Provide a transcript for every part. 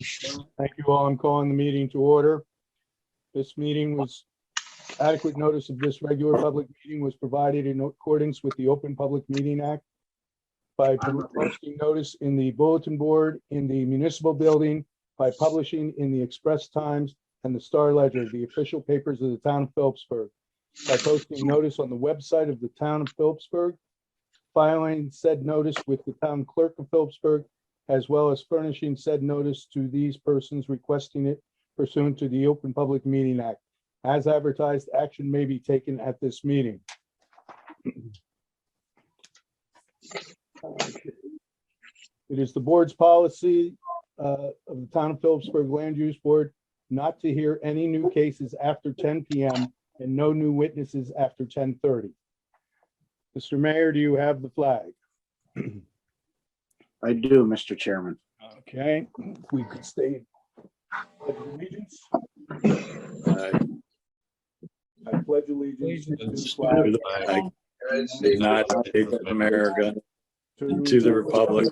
Thank you all. I'm calling the meeting to order. This meeting was, adequate notice of this regular public meeting was provided in accordance with the Open Public Meeting Act by posting notice in the bulletin board in the municipal building, by publishing in the Express Times and the Star Ledger, the official papers of the town of Phillipsburg, by posting notice on the website of the town of Phillipsburg, filing said notice with the town clerk of Phillipsburg, as well as furnishing said notice to these persons requesting it pursuant to the Open Public Meeting Act. As advertised, action may be taken at this meeting. It is the board's policy of the town of Phillipsburg Land Use Board not to hear any new cases after 10 p.m. and no new witnesses after 10:30. Mr. Mayor, do you have the flag? I do, Mr. Chairman. Okay, we could stay. Pledge allegiance. I pledge allegiance to the flag To the flag of the United States of America, and to the republic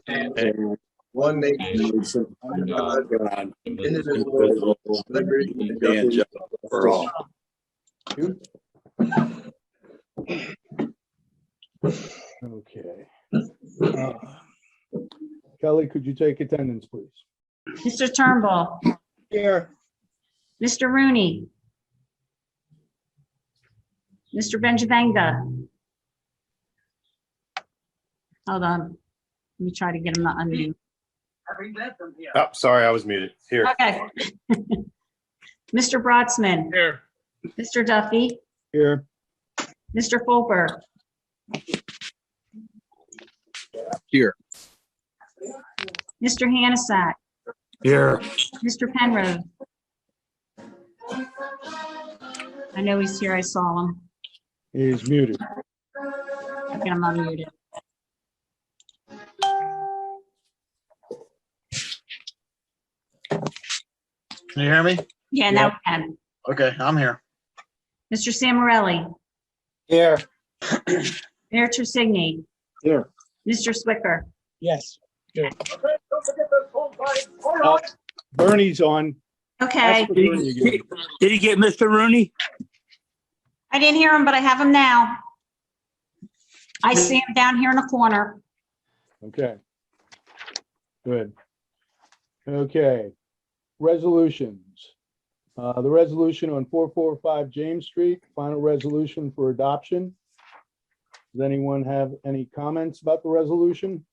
and One nation, God, God, indivisible, liberty and and justice justice for all. Okay. Kelly, could you take attendance, please? Mr. Turnbull, Here. Mr. Rooney, Mr. Benjavanga. Hold on. Let me try to get him to unmute. Oh, sorry, I was muted. Here. Okay. Mr. Brodsman, Here. Mr. Duffy, Here. Mr. Fulper, Here. Mr. Hanasak, Here, Mr. Penrose. I know he's here. I saw him. He is muted. Okay, I'm unmuted. Can you hear me? Yeah, now we can. Okay, I'm here. Mr. Samarelli, Here. Mayor Tresigny, Here. Mr. Swicker. Yes. Bernie's on. Okay, Ask for Bernie again. Did he get Mr. Rooney? I didn't hear him, but I have him now. I see him down here in the corner. Okay. Good. Okay. Resolutions. The resolution on 445 James Street, final resolution for adoption. Does anyone have any comments about the resolution?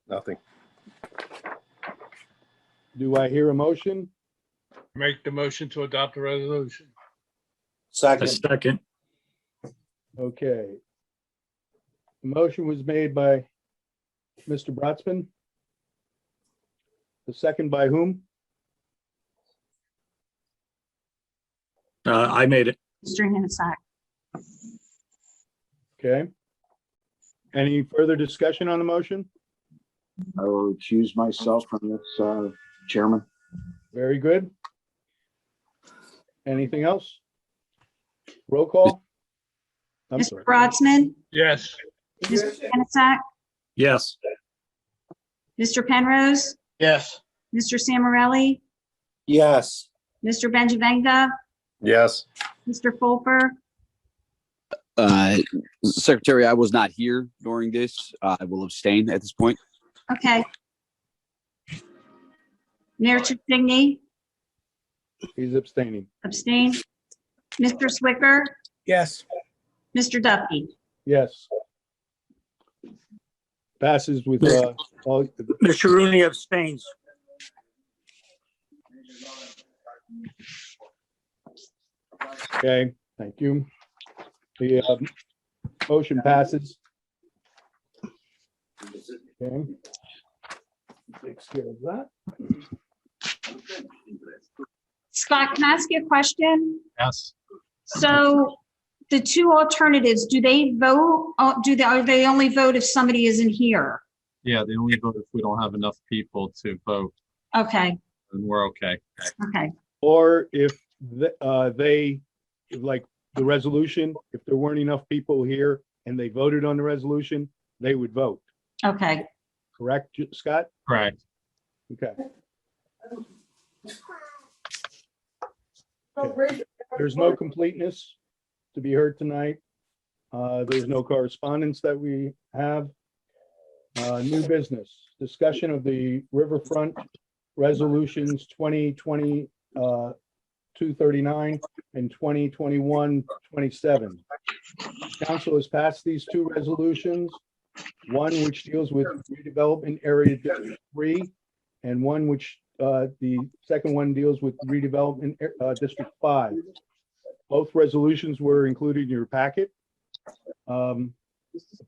Nothing. Do I hear a motion? Make the motion to adopt the resolution. a second. Okay. The motion was made by Mr. Brodsman. The second by whom? I made it. Mr. Hanasak. Okay. Any further discussion on the motion? I will recuse myself from this, Chairman. Very good. Anything else? Roll call? I'm Mr. sorry. Brodsman, Yes. Mr. Hanasak, Yes, Mr. Penrose, Yes. Mr. Samarelli, Yes. Mr. Benjavanga, Yes. Mr. Fulper, Secretary, I was not here during this. I will abstain at this point. okay. Mayor Tresigny, He's abstaining. abstain. Mr. Swicker, Yes. Mr. Duffy. Yes. Passes with all. Mr. Rooney abstains. Okay, thank you. The motion passes. Okay. Takes care of that. Scott, can I ask you a question? Yes. So the two alternatives, do they vote? Are they only vote if somebody isn't here? Yeah, they only vote if we don't have enough people to vote, Okay, and we're okay. okay, Or if they, like the resolution, if there weren't enough people here and they voted on the resolution, they would vote. okay. correct, Scott? Correct. Okay. Okay. There's no completeness to be heard tonight. There's no correspondence that we have. New business, discussion of the Riverfront Resolutions 2020 239 and 2021-27. Council has passed these two resolutions, one which deals with redevelopment area District 3, and one which the second one deals with redevelopment District 5. Both resolutions were included in your packet. The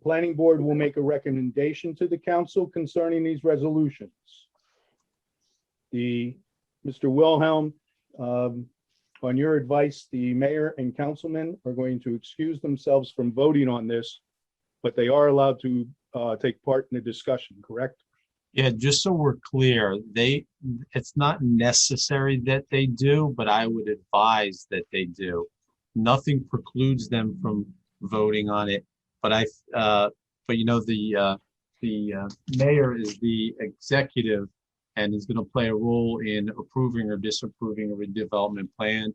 planning board will make a recommendation to the council concerning these resolutions. Mr. Wilhelm, on your advice, the mayor and councilmen are going to excuse themselves from voting on this, but they are allowed to take part in the discussion, correct? Yeah, just so we're clear, it's not necessary that they do, but I would advise that they do. Nothing precludes them from voting on it, but but you know, the mayor is the executive and is going to play a role in approving or disapproving a redevelopment plan,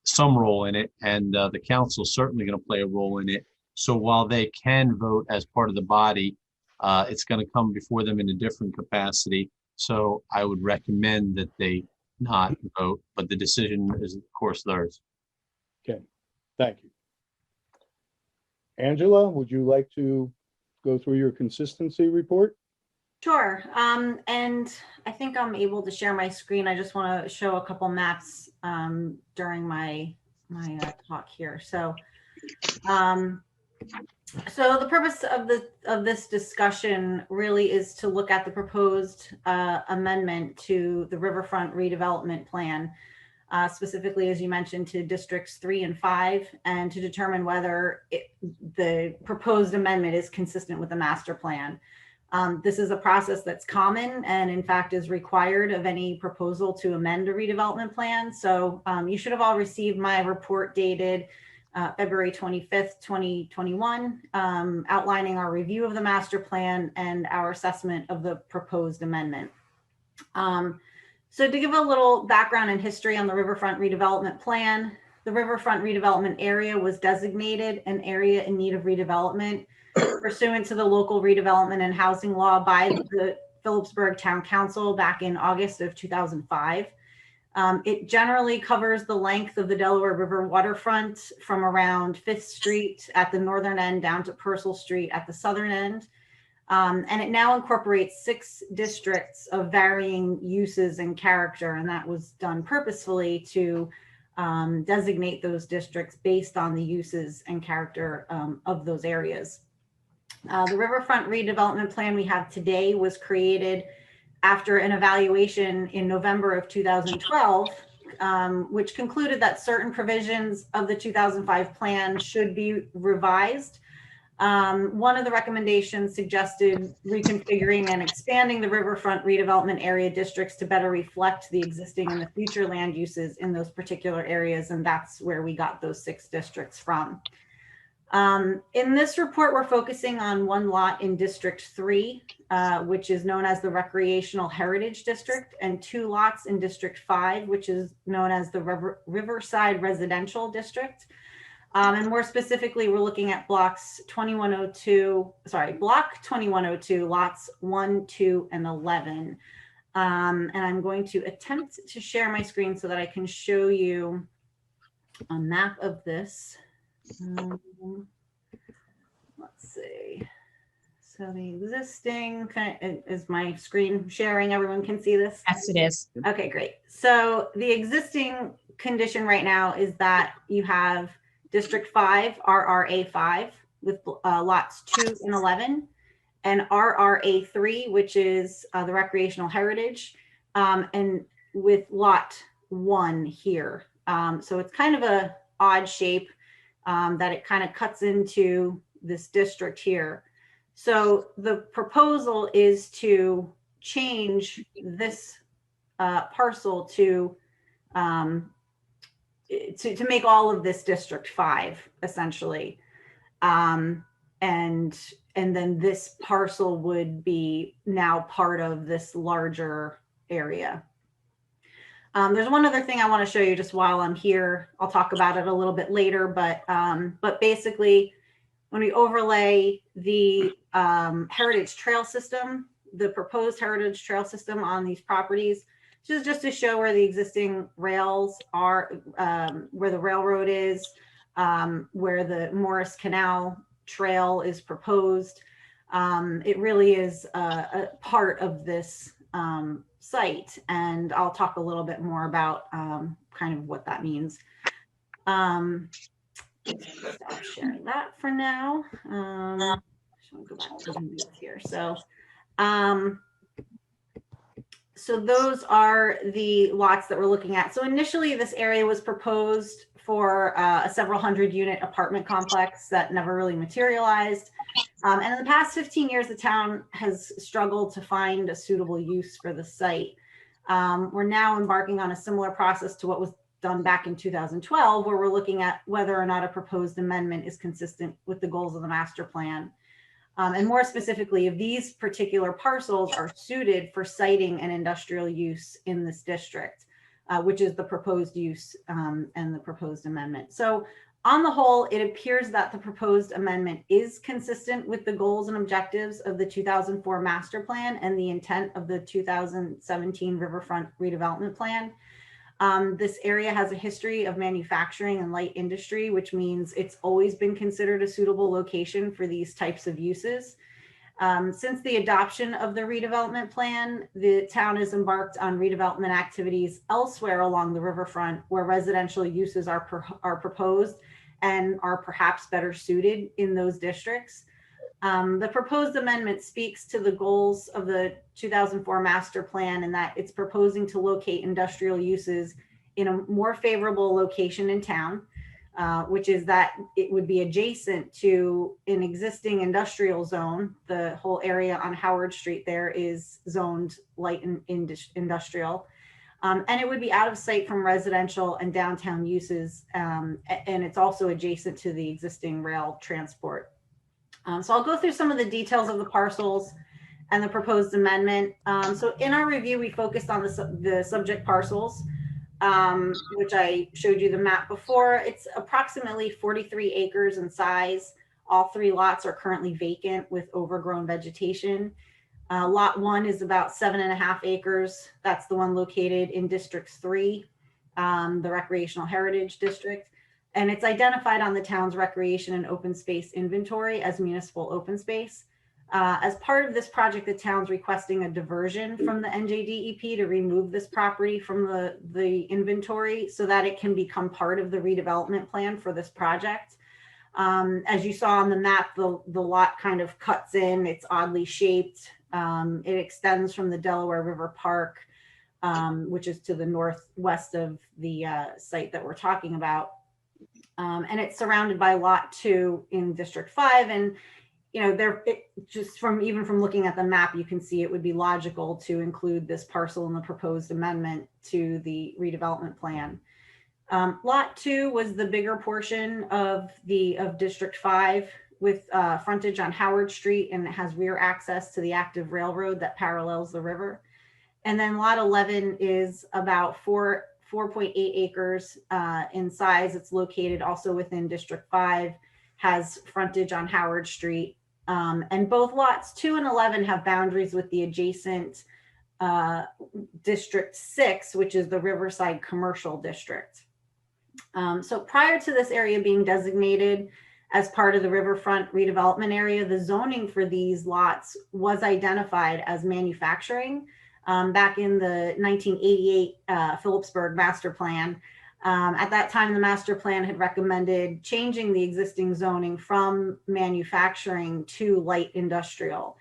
some role in it, and the council is certainly going to play a role in it. So while they can vote as part of the body, it's going to come before them in a different capacity. So I would recommend that they not vote, but the decision is, of course, theirs. Okay, thank you. Angela, would you like to go through your consistency report? Sure. And I think I'm able to share my screen. I just want to show a couple maps during my talk here. So the purpose of this discussion really is to look at the proposed amendment to the Riverfront redevelopment plan, specifically, as you mentioned, to districts 3 and 5, and to determine whether the proposed amendment is consistent with the master plan. This is a process that's common and in fact is required of any proposal to amend a redevelopment plan. So you should have all received my report dated February 25th, 2021, outlining our review of the master plan and our assessment of the proposed amendment. So to give a little background and history on the Riverfront redevelopment plan, the Riverfront redevelopment area was designated an area in need of redevelopment pursuant to the local redevelopment and housing law by the Phillipsburg Town Council back in August of 2005. It generally covers the length of the Delaware River waterfront from around 5th Street at the northern end down to Purcell Street at the southern end. And it now incorporates 6 districts of varying uses and character, and that was done purposefully to designate those districts based on the uses and character of those areas. The Riverfront redevelopment plan we have today was created after an evaluation in November of 2012, which concluded that certain provisions of the 2005 plan should be revised. One of the recommendations suggested reconfiguring and expanding the Riverfront redevelopment area districts to better reflect the existing and the future land uses in those particular areas, and that's where we got those 6 districts from. In this report, we're focusing on one lot in District 3, which is known as the Recreational Heritage District, and 2 lots in District 5, which is known as the Riverside Residential District. And more specifically, we're looking at block 2102, lots 1, 2, and 11. And I'm going to attempt to share my screen so that I can show you a map of this. Let's see. So the existing is my screen sharing. Everyone can see this? Yes, it is. Okay, great. So the existing condition right now is that you have District 5, RRA5, with lots 2 and 11, and RRA3, which is the Recreational Heritage, and with lot 1 here. So it's kind of a odd shape that it kind of cuts into this district here. So the proposal is to change this parcel to make all of this District 5, essentially. And and then this parcel would be now part of this larger area. There's one other thing I want to show you just while I'm here. I'll talk about it a little bit later, but basically when we overlay the heritage trail system, the proposed heritage trail system on these properties, just to show where the existing rails are, where the railroad is, where the Morris Canal Trail is proposed. It really is a part of this site, and I'll talk a little bit more about kind of what that means. Stop sharing that for now. Just want to go back to the notes here. So those are the lots that we're looking at. So initially this area was proposed for a several hundred unit apartment complex that never really materialized. And in the past 15 years, the town has struggled to find a suitable use for the site. We're now embarking on a similar process to what was done back in 2012, where we're looking at whether or not a proposed amendment is consistent with the goals of the master plan. And more specifically, if these particular parcels are suited for siting and industrial use in this district, which is the proposed use and the proposed amendment. So on the whole, it appears that the proposed amendment is consistent with the goals and objectives of the 2004 master plan and the intent of the 2017 Riverfront redevelopment plan. This area has a history of manufacturing and light industry, which means it's always been considered a suitable location for these types of uses. Since the adoption of the redevelopment plan, the town has embarked on redevelopment activities elsewhere along the riverfront where residential uses are proposed and are perhaps better suited in those districts. The proposed amendment speaks to the goals of the 2004 master plan, and that it's proposing to locate industrial uses in a more favorable location in town, which is that it would be adjacent to an existing industrial zone. The whole area on Howard Street there is zoned light and industrial. And it would be out of sight from residential and downtown uses. And it's also adjacent to the existing rail transport. So I'll go through some of the details of the parcels and the proposed amendment. So in our review, we focused on the subject parcels, which I showed you the map before. It's approximately 43 acres in size. All three lots are currently vacant with overgrown vegetation. Lot 1 is about 7.5 acres. That's the one located in District 3, the Recreational Heritage District. And it's identified on the town's recreation and open space inventory as municipal open space. As part of this project, the town's requesting a diversion from the NJDEP to remove this property from the inventory so that it can become part of the redevelopment plan for this project. As you saw on the map, the lot kind of cuts in, it's oddly shaped. It extends from the Delaware River Park, which is to the northwest of the site that we're talking about. And it's surrounded by lot 2 in District 5. And, you know, just from looking at the map, you can see it would be logical to include this parcel in the proposed amendment to the redevelopment plan. Lot 2 was the bigger portion of District 5 with frontage on Howard Street, and it has rear access to the active railroad that parallels the river. And then lot 11 is about 4.8 acres in size. It's located also within District 5, has frontage on Howard Street. And both lots 2 and 11 have boundaries with the adjacent District 6, which is the Riverside Commercial District. So prior to this area being designated as part of the Riverfront redevelopment area, the zoning for these lots was identified as manufacturing. Back in the 1988 Phillipsburg master plan. At that time, the master plan had recommended changing the existing zoning from manufacturing to light industrial.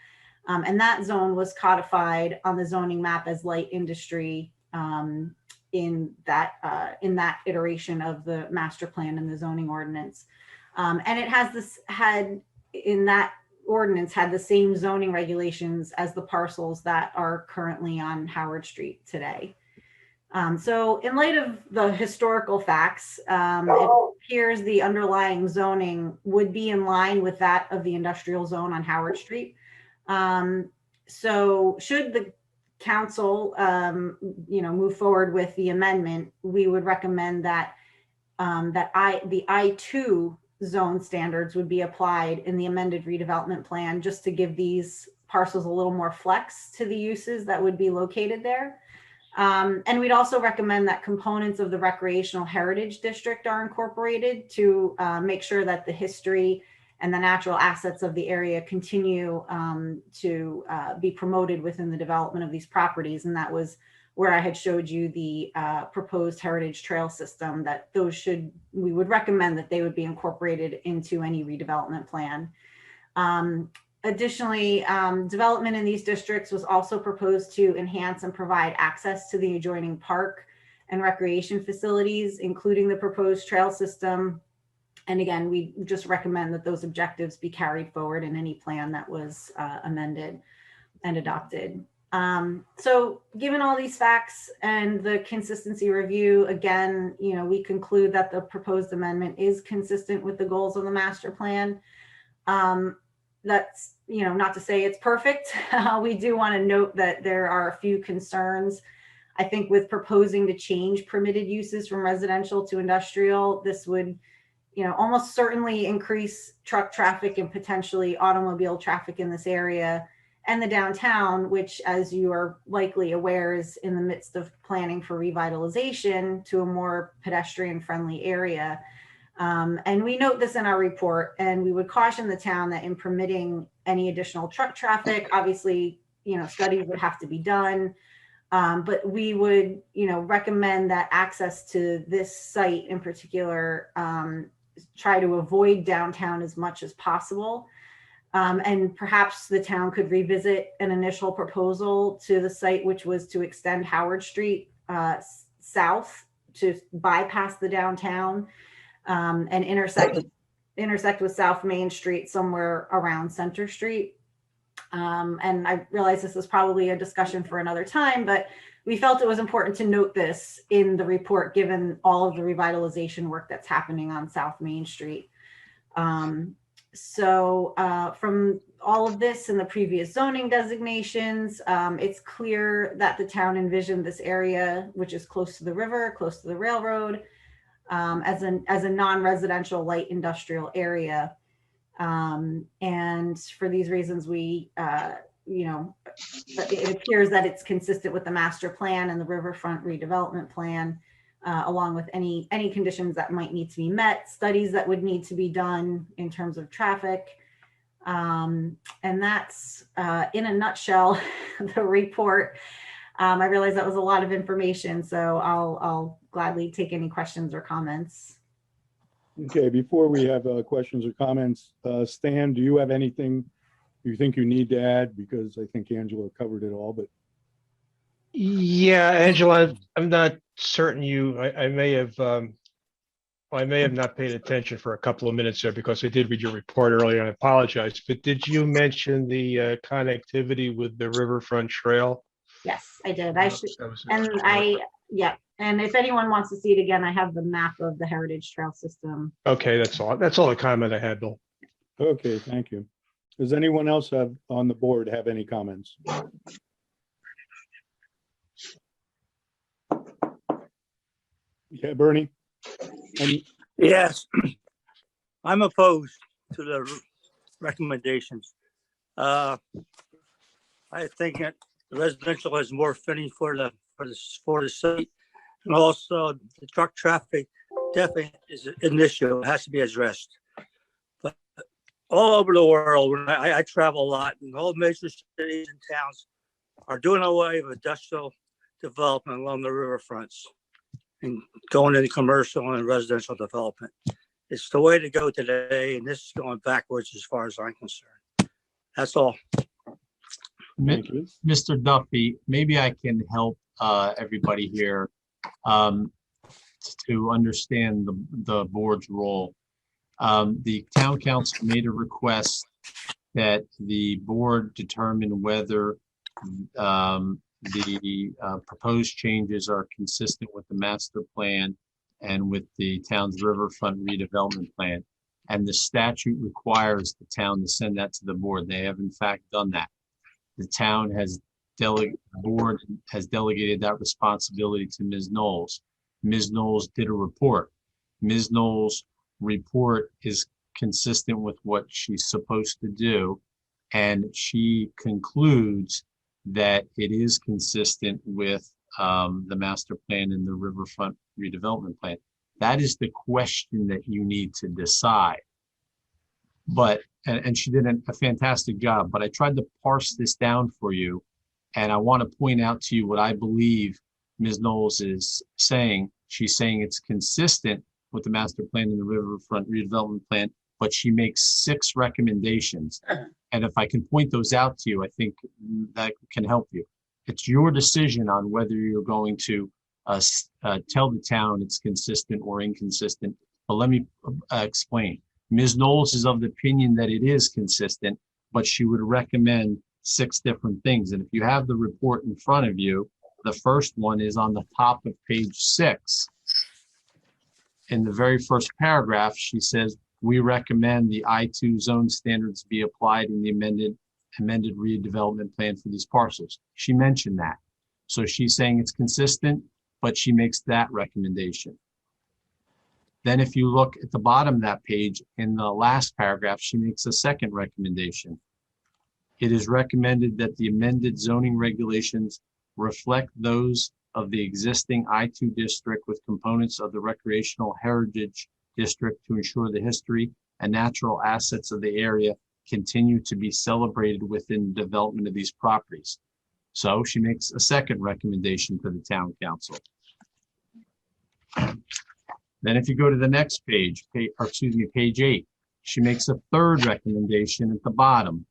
And that zone was codified on the zoning map as light industry in that iteration of the master plan and the zoning ordinance. And it in that ordinance had the same zoning regulations as the parcels that are currently on Howard Street today. So in light of the historical facts, it appears the underlying zoning would be in line with that of the industrial zone on Howard Street. So should the council, move forward with the amendment, we would recommend that the I2 zone standards would be applied in the amended redevelopment plan, just to give these parcels a little more flex to the uses that would be located there. And we'd also recommend that components of the recreational heritage district are incorporated to make sure that the history and the natural assets of the area continue to be promoted within the development of these properties. And that was where I had showed you the proposed heritage trail system, that we would recommend that they would be incorporated into any redevelopment plan. Additionally, development in these districts was also proposed to enhance and provide access to the adjoining park and recreation facilities, including the proposed trail system. And again, we just recommend that those objectives be carried forward in any plan that was amended and adopted. So given all these facts and the consistency review, again, we conclude that the proposed amendment is consistent with the goals of the master plan. That's, not to say it's perfect. We do want to note that there are a few concerns. I think with proposing to change permitted uses from residential to industrial, this would, almost certainly increase truck traffic and potentially automobile traffic in this area and the downtown, which, as you are likely aware, is in the midst of planning for revitalization to a more pedestrian friendly area. And we note this in our report, and we would caution the town that in permitting any additional truck traffic, obviously, studies would have to be done. But we would, recommend that access to this site in particular, try to avoid downtown as much as possible. And perhaps the town could revisit an initial proposal to the site, which was to extend Howard Street south to bypass the downtown. And intersect with South Main Street somewhere around Center Street. And I realize this is probably a discussion for another time, but we felt it was important to note this in the report, given all of the revitalization work that's happening on South Main Street. So from all of this and the previous zoning designations, it's clear that the town envisioned this area, which is close to the river, close to the railroad, as a non-residential light industrial area. And for these reasons, we, it appears that it's consistent with the master plan and the Riverfront redevelopment plan, along with any conditions that might need to be met, studies that would need to be done in terms of traffic. And that's, in a nutshell, the report. I realize that was a lot of information, so I'll gladly take any questions or comments. Okay, before we have questions or comments, Stan, do you have anything you think you need to add? Because I think Angela covered it all, but. Yeah, Angela, I'm not certain I may have not paid attention for a couple of minutes there because I did read your report earlier and I apologize, but did you mention the connectivity with the Riverfront Trail? Yes, I did. And if anyone wants to see it again, I have the map of the Heritage Trail system. Okay, that's all. That's all the comment I had, Bill. Okay, thank you. Does anyone else on the board have any comments? Yeah, Bernie? Yes, I'm opposed to the recommendations. I think that residential is more fitting for the site, and also the truck traffic definitely is an issue. It has to be addressed. But all over the world, when I travel a lot, and all major cities and towns are doing away with industrial development along the riverfronts and going into commercial and residential development. It's the way to go today, and this is going backwards as far as I'm concerned. That's all. Thank you. Mr. Duffy, maybe I can help everybody here to understand the board's role. The town council made a request that the board determine whether the proposed changes are consistent with the master plan and with the town's riverfront redevelopment plan. And the statute requires the town to send that to the board. They have in fact done that. The town has board has delegated that responsibility to Ms. Knowles. Ms. Knowles did a report. Ms. Knowles' report is consistent with what she's supposed to do. And she concludes that it is consistent with the master plan and the riverfront redevelopment plan. That is the question that you need to decide. But, and she did a fantastic job, but I tried to parse this down for you. And I want to point out to you what I believe Ms. Knowles is saying. She's saying it's consistent with the master plan and the riverfront redevelopment plan, but she makes 6 recommendations. And if I can point those out to you, I think that can help you. It's your decision on whether you're going to tell the town it's consistent or inconsistent. But let me explain. Ms. Knowles is of the opinion that it is consistent, but she would recommend 6 different things. And if you have the report in front of you, the first one is on the top of page 6. In the very first paragraph, she says, we recommend the I2 zone standards be applied in the amended redevelopment plan for these parcels. She mentioned that. So she's saying it's consistent, but she makes that recommendation. Then if you look at the bottom of that page, in the last paragraph, she makes a second recommendation. It is recommended that the amended zoning regulations reflect those of the existing I2 district with components of the recreational heritage district to ensure the history and natural assets of the area continue to be celebrated within the development of these properties. So she makes a second recommendation to the town council. Then if you go to the next page, page 8, she makes a third recommendation at the bottom.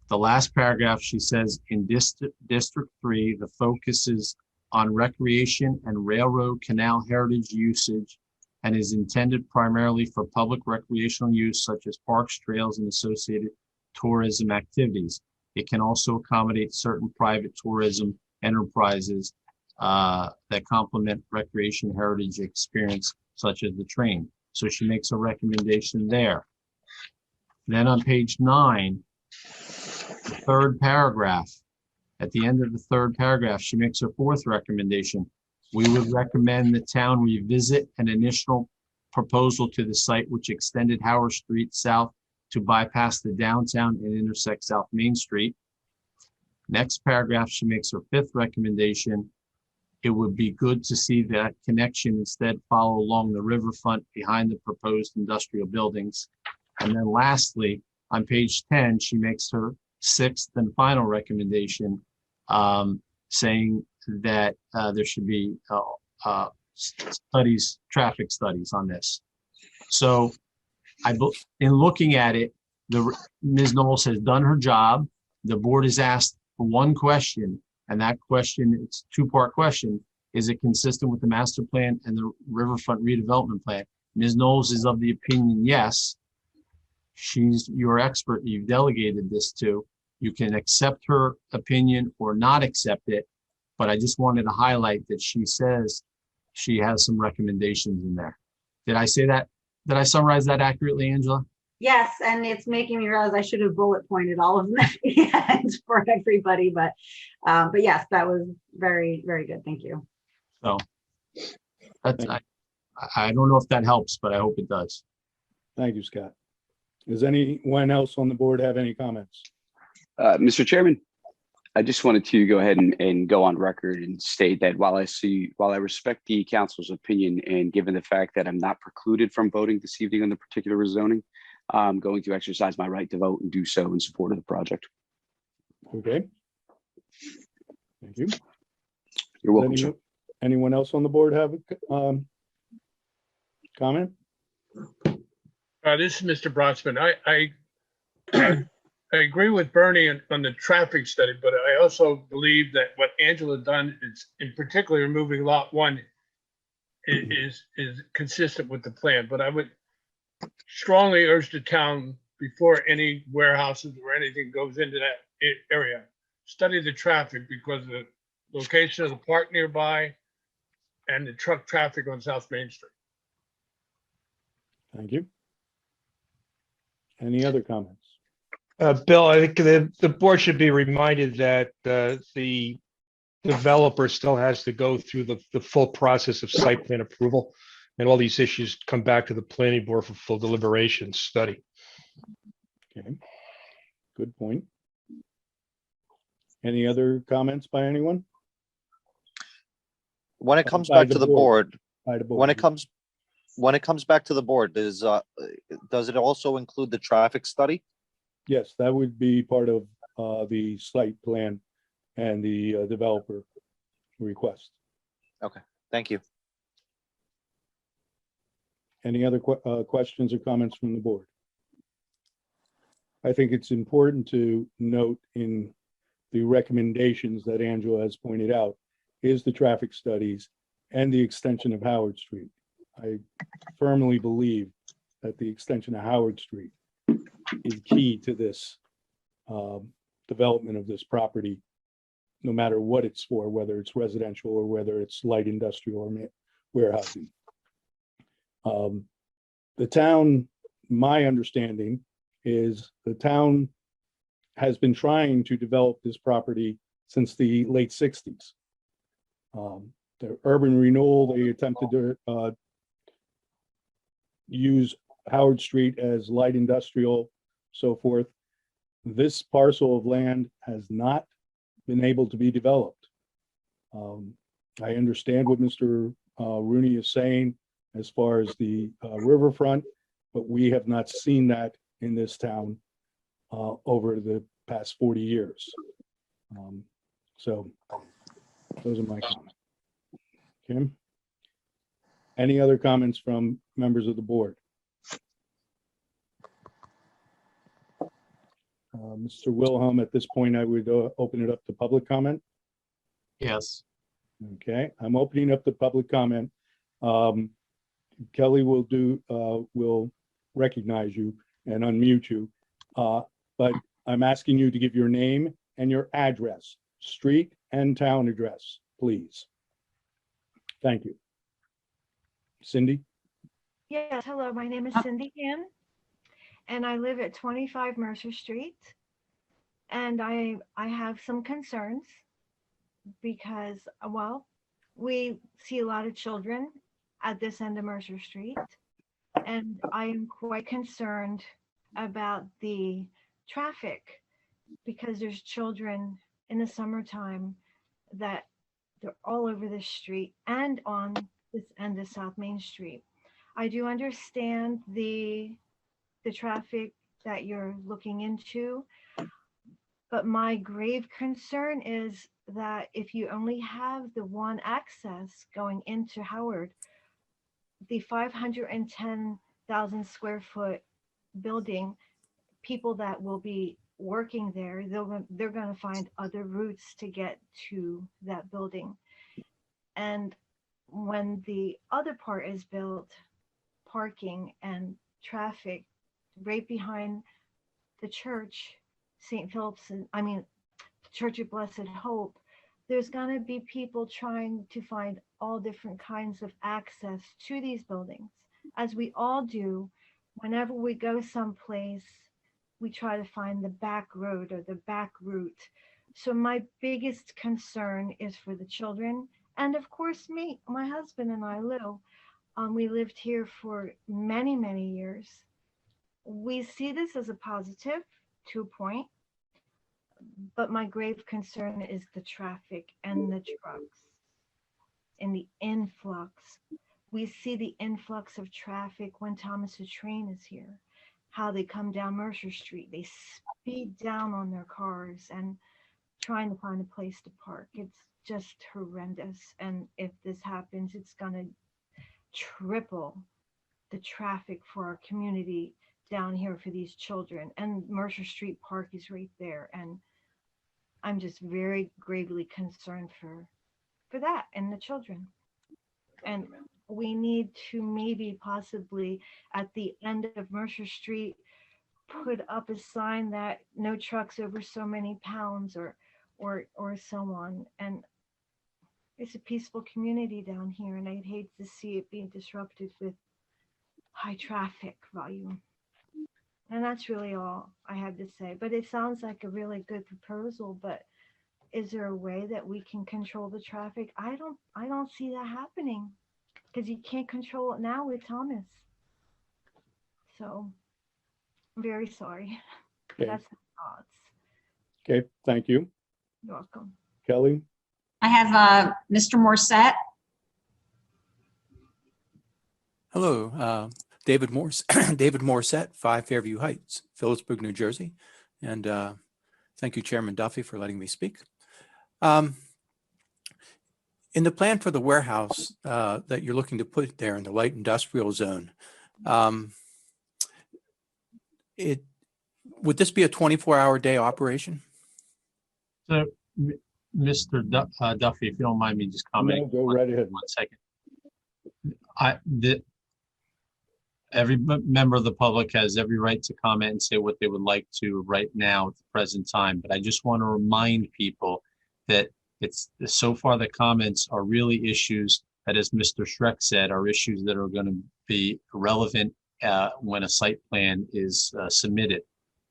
The last paragraph, she says, in District 3, the focus is on recreation and railroad canal heritage usage and is intended primarily for public recreational use such as parks, trails, and associated tourism activities. It can also accommodate certain private tourism enterprises that complement recreation heritage experience, such as the train. So she makes a recommendation there. Then on page 9, the third paragraph, at the end of the third paragraph, she makes her fourth recommendation. We would recommend the town revisit an initial proposal to the site which extended Howard Street south to bypass the downtown and intersect South Main Street. Next paragraph, she makes her fifth recommendation. It would be good to see that connection instead follow along the riverfront behind the proposed industrial buildings. And then lastly, on page 10, she makes her sixth and final recommendation, saying that there should be traffic studies on this. So in looking at it, Ms. Knowles has done her job. The board has asked one question, and that question, it's a two-part question. Is it consistent with the master plan and the riverfront redevelopment plan? Ms. Knowles is of the opinion, yes. She's your expert you've delegated this to. You can accept her opinion or not accept it, but I just wanted to highlight that she says she has some recommendations in there. Did I say that? Did I summarize that accurately, Angela? Yes, and it's making me realize I should have bullet pointed all of them at the end for everybody, but yes, that was very, very good. Thank you. So that's, I don't know if that helps, but I hope it does. Thank you, Scott. Does anyone else on the board have any comments? Mr. Chairman, I just wanted to go ahead and go on record and state that while I respect the council's opinion, and given the fact that I'm not precluded from voting this evening on the particular rezoning, I'm going to exercise my right to vote and do so in support of the project. Okay. Thank you. You're welcome, sir. Anyone else on the board have a comment? This is Mr. Brodsman. I agree with Bernie on the traffic study, but I also believe that what Angela done is, in particular, removing lot 1 is consistent with the plan. But I would strongly urge the town, before any warehouses or anything goes into that area, study the traffic because of the location of the park nearby and the truck traffic on South Main Street. Thank you. Any other comments? Bill, I think the board should be reminded that the developer still has to go through the full process of site plan approval, and all these issues come back to the planning board for full deliberation study. Okay, good point. Any other comments by anyone? When it comes By back to the board, By the board. when it comes back to the board, does it also include the traffic study? Yes, that would be part of the site plan and the developer request. Thank you. Any other questions or comments from the board? I think it's important to note in the recommendations that Angela has pointed out is the traffic studies and the extension of Howard Street. I firmly believe that the extension of Howard Street is key to this development of this property, no matter what it's for, whether it's residential or whether it's light industrial or warehousing. The town, my understanding is the town has been trying to develop this property since the late 60s. The urban renewal, they attempted to use Howard Street as light industrial, so forth. This parcel of land has not been able to be developed. I understand what Mr. Rooney is saying as far as the riverfront, but we have not seen that in this town over the past 40 years. So those are my comments. Kim? Any other comments from members of the board? Mr. Wilhelm, at this point, I would open it up to public comment. Yes. Okay, I'm opening up the public comment. Kelly will recognize you and unmute you. But I'm asking you to give your name and your address, street and town address, please. Thank you. Cindy? Yes, hello, my name is Cindy Han, and I live at 25 Mercer Street. And I have some concerns because, well, we see a lot of children at this end of Mercer Street. And I am quite concerned about the traffic because there's children in the summertime that they're all over the street and on this end of South Main Street. I do understand the traffic that you're looking into, but my grave concern is that if you only have the one access going into Howard, the 510,000 square foot building, people that will be working there, they're going to find other routes to get to that building. And when the other part is built, parking and traffic right behind the church, St. Philip's, Church of Blessed Hope, there's going to be people trying to find all different kinds of access to these buildings. As we all do, whenever we go someplace, we try to find the back road or the back route. So my biggest concern is for the children. And of course, me, my husband and I, Lou, we lived here for many, many years. We see this as a positive to a point, but my grave concern is the traffic and the trucks and the influx. We see the influx of traffic when Thomas the Train is here, how they come down Mercer Street. They speed down on their cars and trying to find a place to park. It's just horrendous. And if this happens, it's going to triple the traffic for our community down here for these children. And Mercer Street Park is right there. And I'm just very gravely concerned for that and the children. And we need to maybe possibly at the end of Mercer Street put up a sign that no trucks over so many pounds, or or so on. And it's a peaceful community down here, and I'd hate to see it being disrupted with high traffic volume. And that's really all I had to say. But it sounds like a really good proposal, but is there a way that we can control the traffic? I don't see that happening, because you can't control it now with Thomas. So I'm very sorry. Okay. That's my thoughts. Okay, thank you. You're welcome. Kelly? I have Mr. Morset. Hello, David Morse, David Morset, 5 Fairview Heights, Phillipsburg, New Jersey. And thank you, Chairman Duffy, for letting me speak. In the plan for the warehouse that you're looking to put there in the light industrial zone, would this be a 24-hour day operation? So, Mr. Duffy, if you don't mind me just commenting. No, go right ahead. 1 second. Every member of the public has every right to comment and say what they would like to right now at the present time. But I just want to remind people that so far the comments are really issues that, as Mr. Schreck said, are issues that are going to be relevant when a site plan is submitted.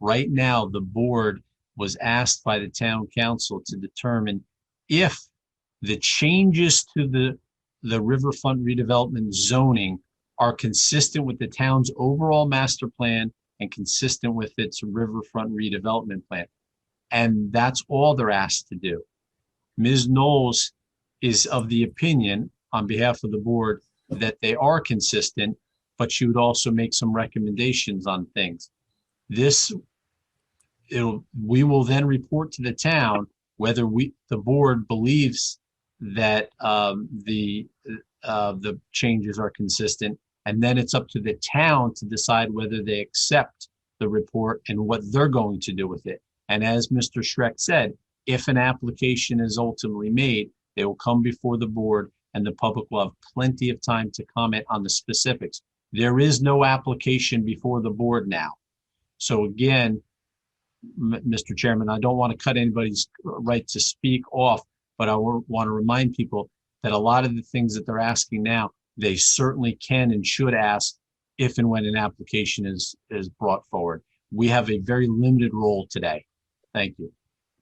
Right now, the board was asked by the town council to determine if the changes to the Riverfront redevelopment zoning are consistent with the town's overall master plan and consistent with its Riverfront redevelopment plan. And that's all they're asked to do. Ms. Knowles is of the opinion, on behalf of the board, that they are consistent, but she would also make some recommendations on things. We will then report to the town whether the board believes that the changes are consistent, and then it's up to the town to decide whether they accept the report and what they're going to do with it. And as Mr. Schreck said, if an application is ultimately made, they will come before the board and the public will have plenty of time to comment on the specifics. There is no application before the board now. So again, Mr. Chairman, I don't want to cut anybody's right to speak off, but I want to remind people that a lot of the things that they're asking now, they certainly can and should ask if and when an application is brought forward. We have a very limited role today. Thank you.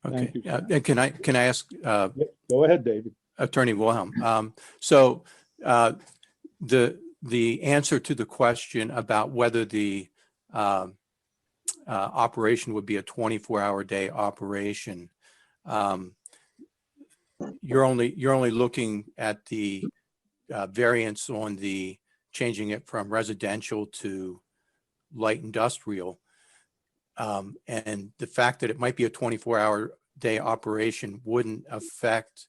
Okay. Thank you. And can I ask Go ahead, David. Attorney Wilhelm? So the answer to the question about whether the operation would be a 24-hour day operation, you're only looking at the variance on the changing it from residential to light industrial, and the fact that it might be a 24-hour day operation wouldn't affect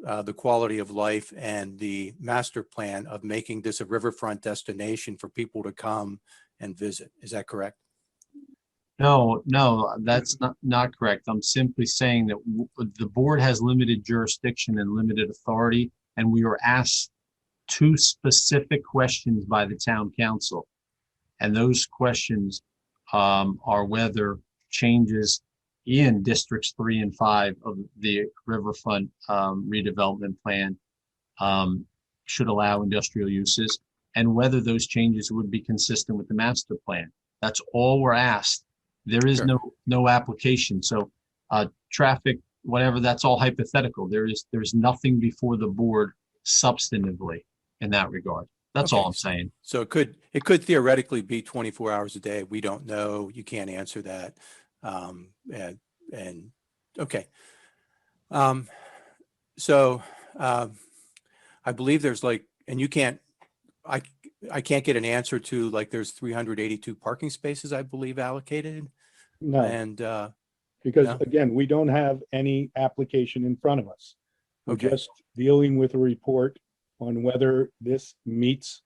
the quality of life and the master plan of making this a riverfront destination for people to come and visit. Is that correct? No, that's not correct. I'm simply saying that the board has limited jurisdiction and limited authority, and we were asked 2 specific questions by the town council. And those questions are whether changes in districts 3 and 5 of the Riverfront redevelopment plan should allow industrial uses, and whether those changes would be consistent with the master plan. That's all we're asked. There is no application. So traffic, whatever, that's all hypothetical. There's nothing before the board substantively in that regard. That's all I'm saying. So it could theoretically be 24 hours a day. We don't know. You can't answer that. And okay. So I believe there's and you can't, I can't get an answer to there's 382 parking spaces, I believe, allocated. No. And because no? again, we don't have any application in front of us. We're Okay. just dealing with a report on whether this meets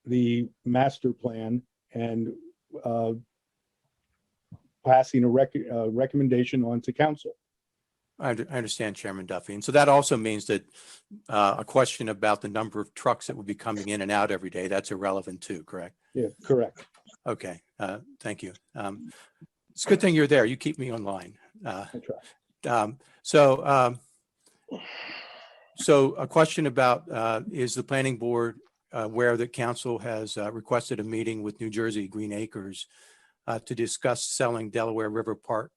the master plan and passing a recommendation on to council. I understand, Chairman Duffy. And so that also means that a question about the number of trucks that will be coming in and out every day, that's irrelevant too, correct? Yeah, correct. Okay, thank you. It's a good thing you're there. You keep me online. I try. So a question about, is the planning board aware that council has requested a meeting with New Jersey Green Acres to discuss selling Delaware River Park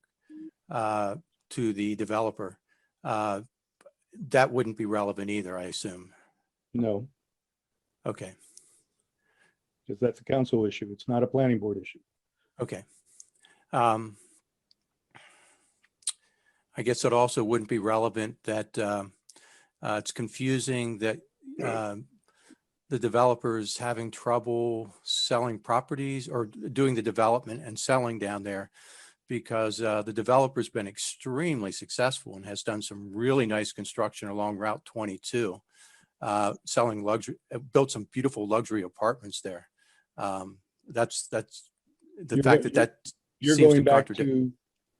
to the developer? That wouldn't be relevant either, I assume. No, Okay, because that's a council issue. It's not a planning board issue. okay. I guess it also wouldn't be relevant that it's confusing that the developers having trouble selling properties or doing the development and selling down there, because the developer's been extremely successful and has done some really nice construction along Route 22, selling luxury, built some beautiful luxury apartments there. That's the fact that you're seems going to back contradict. to,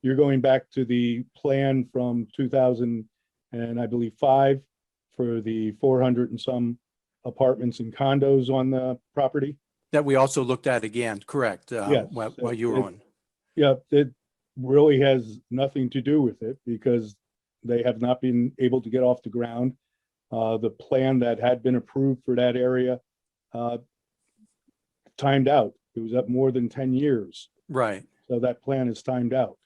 you're going back to the plan from 2000 and I believe 5 for the 400 and some apartments and condos on the property. That we also looked at again, correct? Yes, While you were on. Yeah, it really has nothing to do with it because they have not been able to get off the ground. The plan that had been approved for that area timed out. It was up more than 10 years. Right. So that plan is timed out.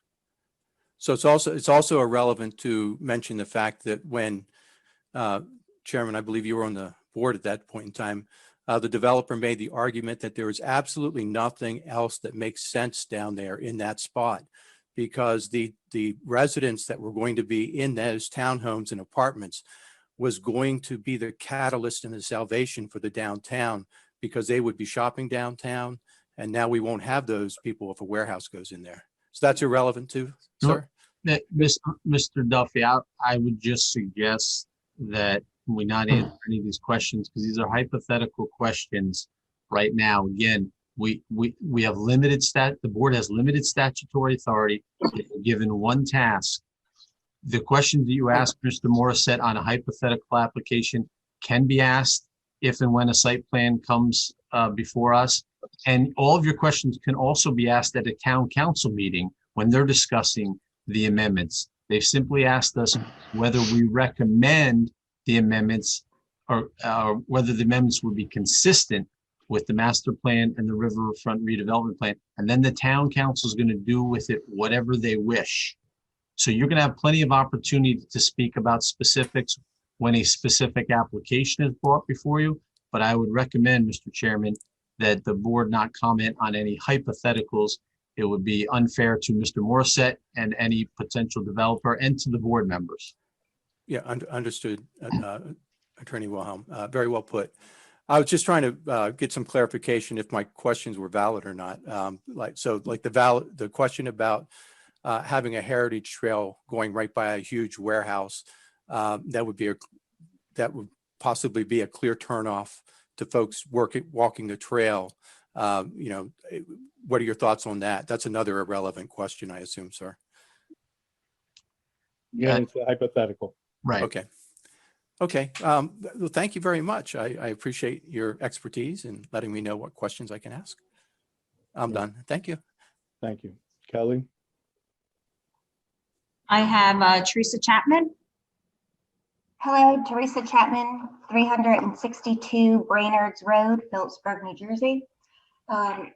So it's also irrelevant to mention the fact that when Chairman, I believe you were on the board at that point in time, the developer made the argument that there is absolutely nothing else that makes sense down there in that spot, because the residents that were going to be in those townhomes and apartments was going to be the catalyst and the salvation for the downtown, because they would be shopping downtown, and now we won't have those people if a warehouse goes in there. So that's irrelevant too, sir? Mr. Duffy, I would just suggest that we not answer any of these questions because these are hypothetical questions right now. Again, we have the board has limited statutory authority. If we're given one task, the questions that you asked Mr. Morissette on a hypothetical application can be asked if and when a site plan comes before us. And all of your questions can also be asked at a town council meeting when they're discussing the amendments. They've simply asked us whether we recommend the amendments or whether the amendments would be consistent with the master plan and the Riverfront redevelopment plan. And then the town council is going to do with it whatever they wish. So you're going to have plenty of opportunity to speak about specifics when a specific application is brought before you. But I would recommend, Mr. Chairman, that the board not comment on any hypotheticals. It would be unfair to Mr. Morissette and any potential developer and to the board members. Yeah, understood, Attorney Wilhelm. Very well put. I was just trying to get some clarification if my questions were valid or not. The question about having a heritage trail going right by a huge warehouse, that would possibly be a clear turnoff to folks walking the trail. What are your thoughts on that? That's another irrelevant question, I assume, sir. Yeah, it's a hypothetical. Right. Okay. Okay. Well, thank you very much. I appreciate your expertise in letting me know what questions I can ask. I'm done. Thank you. Thank you. Kelly? I have Teresa Chapman. Hello, Teresa Chapman, 362 Brainerd's Road, Phillipsburg, New Jersey. I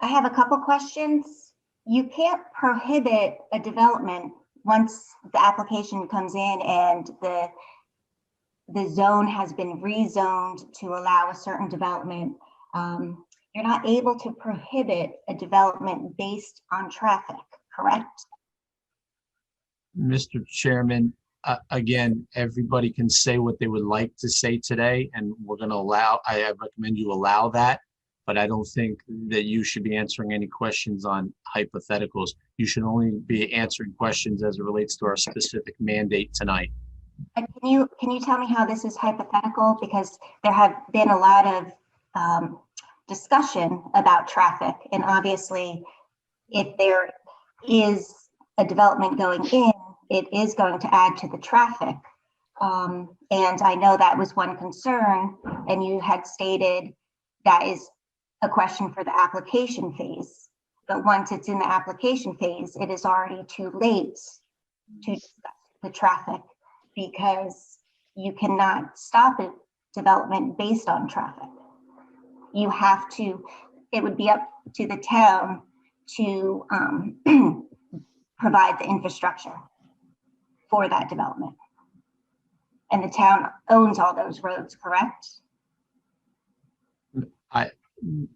have a couple questions. You can't prohibit a development once the application comes in and the zone has been rezoned to allow a certain development. You're not able to prohibit a development based on traffic, correct? Mr. Chairman, again, everybody can say what they would like to say today, and we're going to allow, I recommend you allow that, but I don't think that you should be answering any questions on hypotheticals. You should only be answering questions as it relates to our specific mandate tonight. And can you tell me how this is hypothetical? Because there have been a lot of discussion about traffic, and obviously if there is a development going in, it is going to add to the traffic. And I know that was one concern, and you had stated that is a question for the application phase. But once it's in the application phase, it is already too late to discuss the traffic, because you cannot stop a development based on traffic. You have to, it would be up to the town to provide the infrastructure for that development. And the town owns all those roads, correct?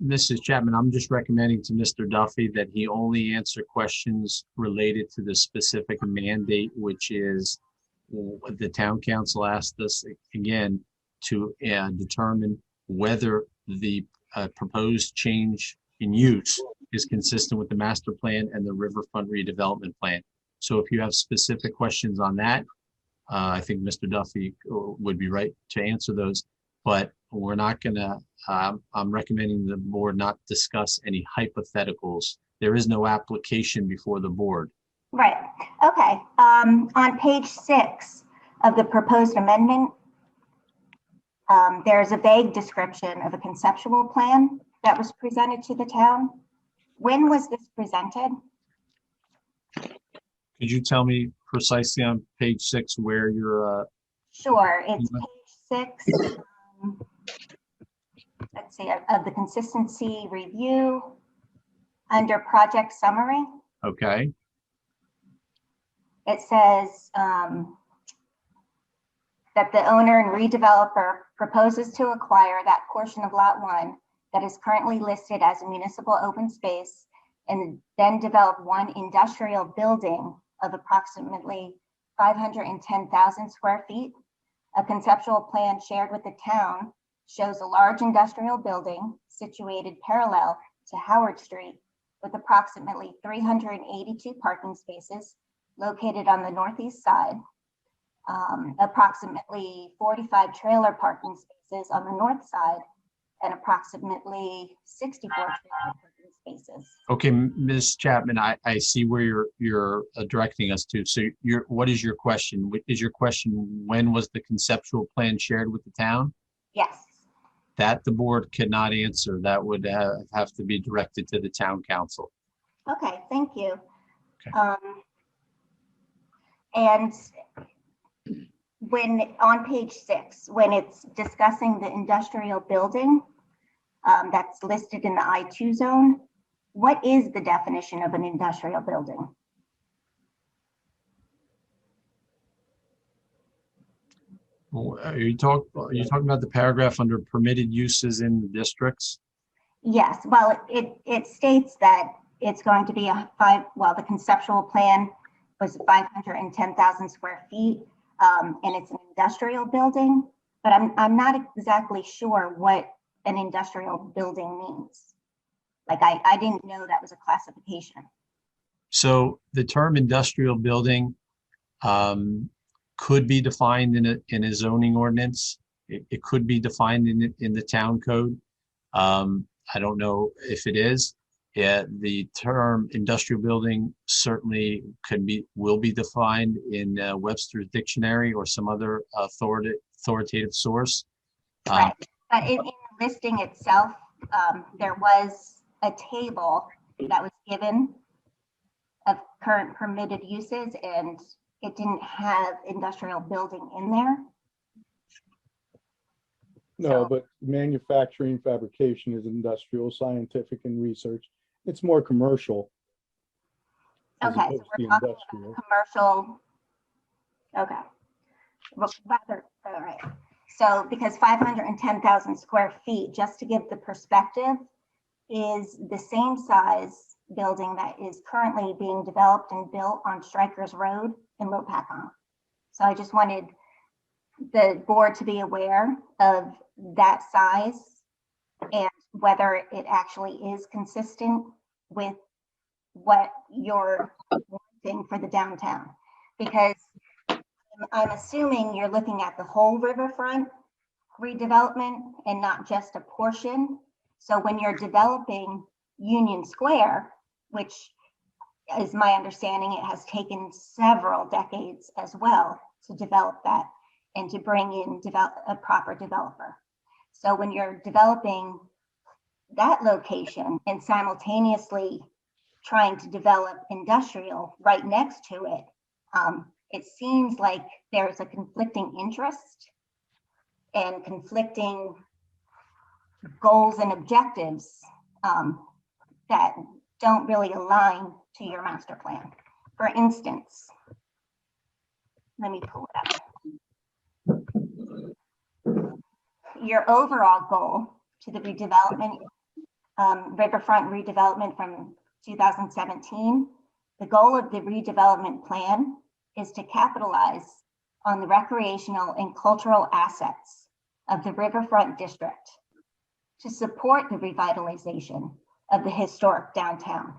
Mrs. Chapman, I'm just recommending to Mr. Duffy that he only answer questions related to the specific mandate, which is what the town council asked us again to determine whether the proposed change in use is consistent with the master plan and the Riverfront redevelopment plan. So if you have specific questions on that, I think Mr. Duffy would be right to answer those, but we're not gonna, I'm recommending the board not discuss any hypotheticals. There is no application before the board. Right, okay. On page 6 of the proposed amendment, there's a vague description of a conceptual plan that was presented to the town. When was this presented? Could you tell me precisely on page 6 where you're? Sure, it's page 6. Let's see, of the consistency review under project summary. Okay. It says that the owner and redeveloper proposes to acquire that portion of lot 1 that is currently listed as a municipal open space and then develop one industrial building of approximately 510,000 square feet. A conceptual plan shared with the town shows a large industrial building situated parallel to Howard Street with approximately 382 parking spaces located on the northeast side, approximately 45 trailer parking spaces on the north side, and approximately 64 trailer parking spaces. Okay, Ms. Chapman, I see where you're directing us to. So what is your question? Is your question, when was the conceptual plan shared with the town? Yes. That the board cannot answer. That would have to be directed to the town council. Okay, thank you. Okay. And when on page 6, when it's discussing the industrial building that's listed in the I2 zone, what is the definition of an industrial building? Are you talking about the paragraph under permitted uses in the districts? Yes, well, it states that it's going to be the conceptual plan was 510,000 square feet, and it's an industrial building, but I'm not exactly sure what an industrial building means. Like I didn't know that was a classification. So the term industrial building could be defined in a zoning ordinance. It could be defined in the town code. I don't know if it is. Yeah, the term industrial building certainly will be defined in Webster's dictionary or some other authoritative source. Right, but in the listing itself, there was a table that was given of current permitted uses, and it didn't have industrial building in there. No, but manufacturing, fabrication is industrial, scientific, and research. It's more commercial. Okay, so we're talking about commercial. Okay. Well, all right. So because 510,000 square feet, just to give the perspective, is the same size building that is currently being developed and built on Strikers Road in Lopakong. So I just wanted the board to be aware of that size and whether it actually is consistent with what you're wanting for the downtown. Because I'm assuming you're looking at the whole riverfront redevelopment and not just a portion. So when you're developing Union Square, which is my understanding, it has taken several decades as well to develop that and to bring in a proper developer. So when you're developing that location and simultaneously trying to develop industrial right next to it, It seems like there's a conflicting interest and conflicting goals and objectives that don't really align to your master plan. For instance, let me pull it up. Your overall goal to the redevelopment, Riverfront redevelopment from 2017, the goal of the redevelopment plan is to capitalize on the recreational and cultural assets of the Riverfront district to support the revitalization of the historic downtown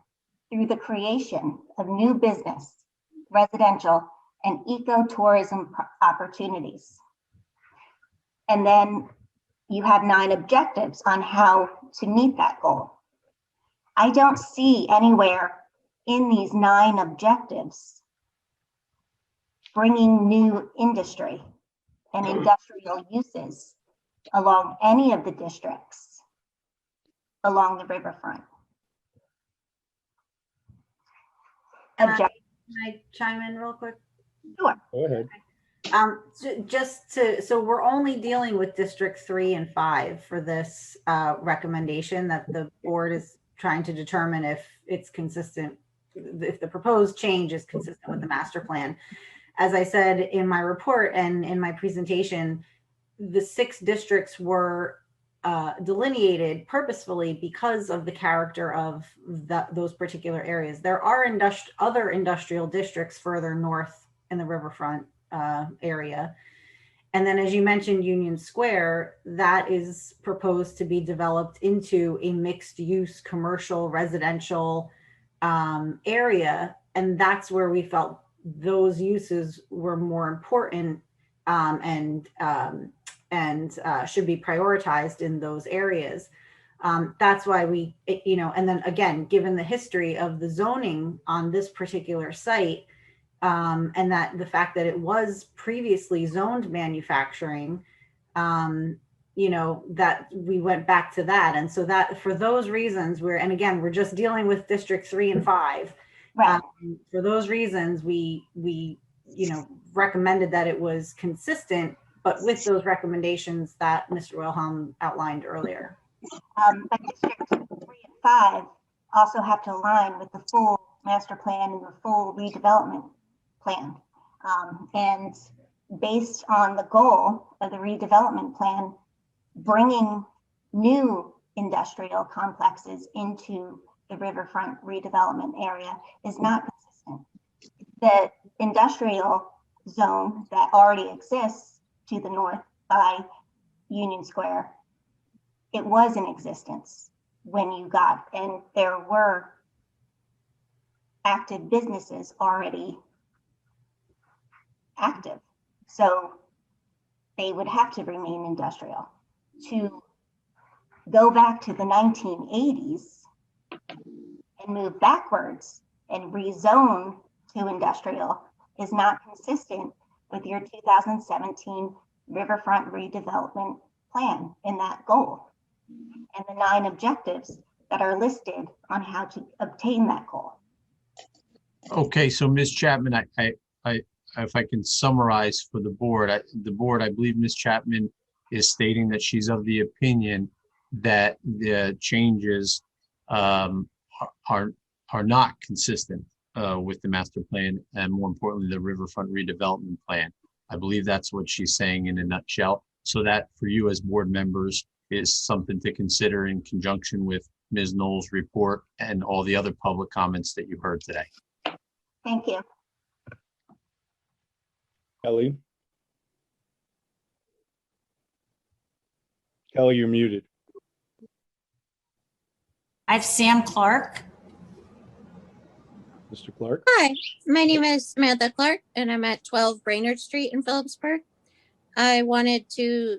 through the creation of new business, residential, and ecotourism opportunities. And then you have 9 objectives on how to meet that goal. I don't see anywhere in these 9 objectives bringing new industry and industrial uses along any of the districts along the riverfront. Can I chime in real quick? Sure. Go ahead. So we're only dealing with District 3 and 5 for this recommendation that the board is trying to determine if it's consistent, if the proposed change is consistent with the master plan. As I said in my report and in my presentation, the 6 districts were delineated purposefully because of the character of those particular areas. There are other industrial districts further north in the riverfront area. And then, as you mentioned, Union Square, that is proposed to be developed into a mixed use commercial residential area. And that's where we felt those uses were more important and should be prioritized in those areas. That's why we, and then again, given the history of the zoning on this particular site, and that the fact that it was previously zoned manufacturing, that we went back to that. And so that for those reasons, we're just dealing with District 3 and 5. Right. For those reasons, we recommended that it was consistent, but with those recommendations that Mr. Wilhelm outlined earlier. But Districts 3 and 5 also have to align with the full master plan and the full redevelopment plan. And based on the goal of the redevelopment plan, bringing new industrial complexes into the riverfront redevelopment area is not consistent. The industrial zone that already exists to the north by Union Square, it was in existence when you got, and there were active businesses already active. So they would have to remain industrial. To go back to the 1980s and move backwards and rezone to industrial is not consistent with your 2017 Riverfront redevelopment plan in that goal and the 9 objectives that are listed on how to obtain that goal. Okay, so Ms. Chapman, I if I can summarize for the board, I believe Ms. Chapman is stating that she's of the opinion that the changes are not consistent with the master plan and, more importantly, the Riverfront redevelopment plan. I believe that's what she's saying in a nutshell. So that for you as board members is something to consider in conjunction with Ms. Knoll's report and all the other public comments that you heard today. Thank you. Kelly? Kelly, you're muted. I have Sam Clark. Mr. Clark? Hi, my name is Samantha Clark, and I'm at 12 Brainerd Street in Phillipsburg. I wanted to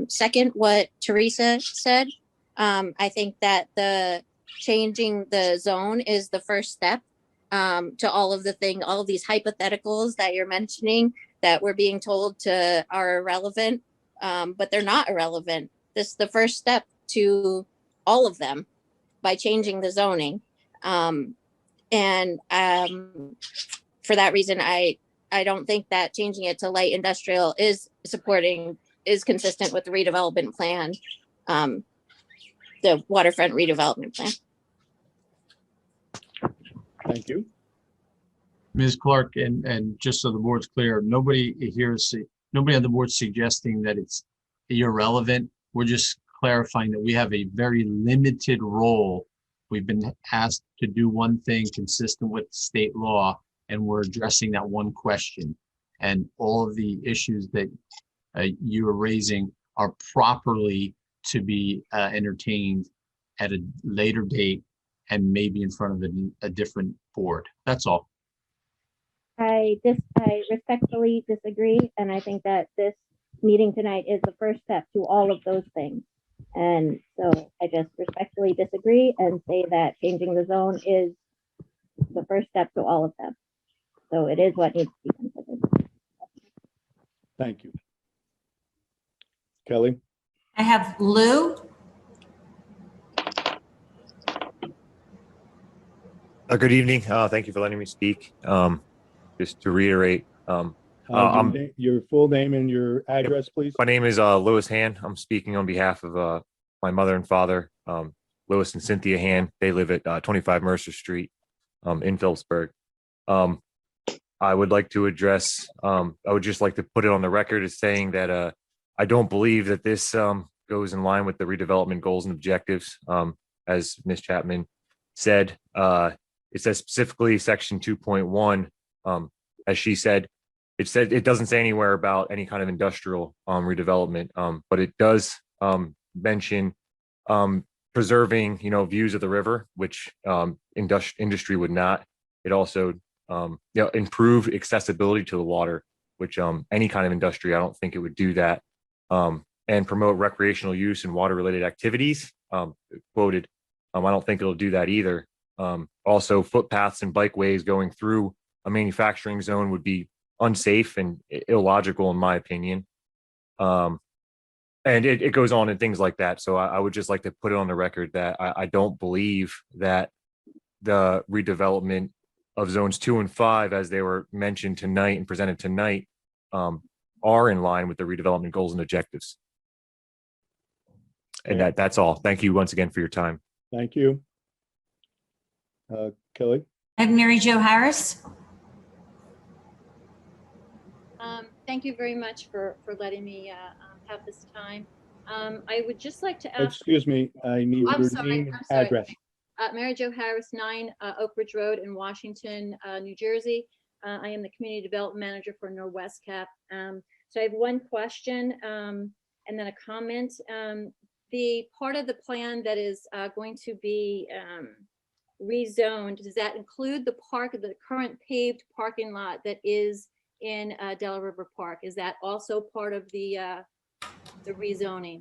second what Teresa said. I think that the changing the zone is the first step to all of these hypotheticals that you're mentioning that we're being told are irrelevant, but they're not irrelevant. This is the first step to all of them by changing the zoning. For that reason, I I don't think that changing it to light industrial is consistent with the redevelopment plan, the waterfront redevelopment plan. Thank you. Ms. Clark, and just so the board's clear, nobody on the board suggesting that it's irrelevant. We're just clarifying that we have a very limited role. We've been asked to do one thing consistent with state law, and we're addressing that one question. And all of the issues that you are raising are properly to be entertained at a later date and maybe in front of a different board. That's all. I respectfully disagree, and I think that this meeting tonight is the first step to all of those things. And so I just respectfully disagree and say that changing the zone is the first step to all of them. So it is what needs to be considered. Thank you. Kelly? I have Lou. Good evening. Thank you for letting me speak. Just to reiterate, Your full name and your address, please. my name is Louis Han. I'm speaking on behalf of my mother and father, Louis and Cynthia Han. They live at 25 Mercer Street in Phillipsburg. I would like to address, I would just like to put it on the record as saying that I don't believe that this goes in line with the redevelopment goals and objectives. As Ms. Chapman said, it says specifically section 2.1, as she said, it doesn't say anywhere about any kind of industrial redevelopment, but it does mention preserving, views of the river, which industry would not. It also improve accessibility to the water, which any kind of industry, I don't think it would do that, and promote recreational use and water related activities, quoted. I don't think it'll do that either. Also, footpaths and bikeways going through a manufacturing zone would be unsafe and illogical, in my opinion. And it goes on and things like that. So I would just like to put it on the record that I don't believe that the redevelopment of zones 2 and 5, as they were mentioned tonight and presented tonight, are in line with the redevelopment goals and objectives. And that's all. Thank you once again for your time. Thank you. Kelly? I have Mary Jo Harris. Thank you very much for letting me have this time. I would just like to ask. Excuse me, I need your name and address. Mary Jo Harris, 9 Oak Ridge Road in Washington, New Jersey. I am the Community Development Manager for Norwest Cap. So I have one question and then a comment. The part of the plan that is going to be rezoned, does that include the current paved parking lot that is in Delaware River Park? Is that also part of the rezoning?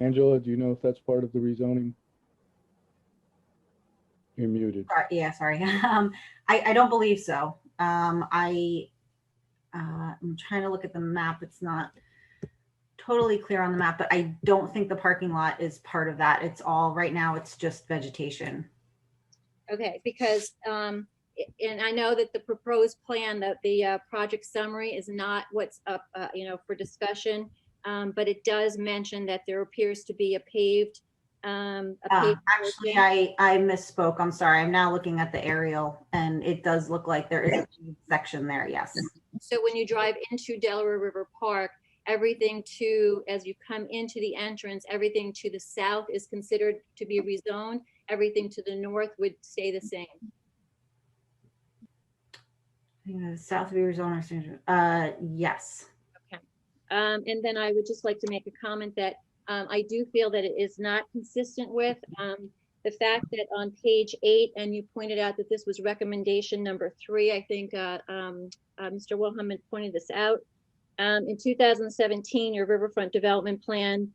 Angela, do you know if that's part of the rezoning? You're muted. Yeah, sorry. I don't believe so. I'm trying to look at the map. It's not totally clear on the map, but I don't think the parking lot is part of that. It's all, right now, it's just vegetation. Okay, because, and I know that the proposed plan, that the project summary is not what's up, for discussion, but it does mention that there appears to be a paved. Actually, I misspoke. I'm sorry. I'm now looking at the aerial, and it does look like there is a section there. Yes. So when you drive into Delaware River Park, everything as you come into the entrance, everything to the south is considered to be rezoned. Everything to the north would stay the same. South of Arizona. Yes. Okay. And then I would just like to make a comment that I do feel that it is not consistent with the fact that on page 8, and you pointed out that this was recommendation number 3. I think Mr. Wilhelm had pointed this out. In 2017, your Riverfront Development Plan,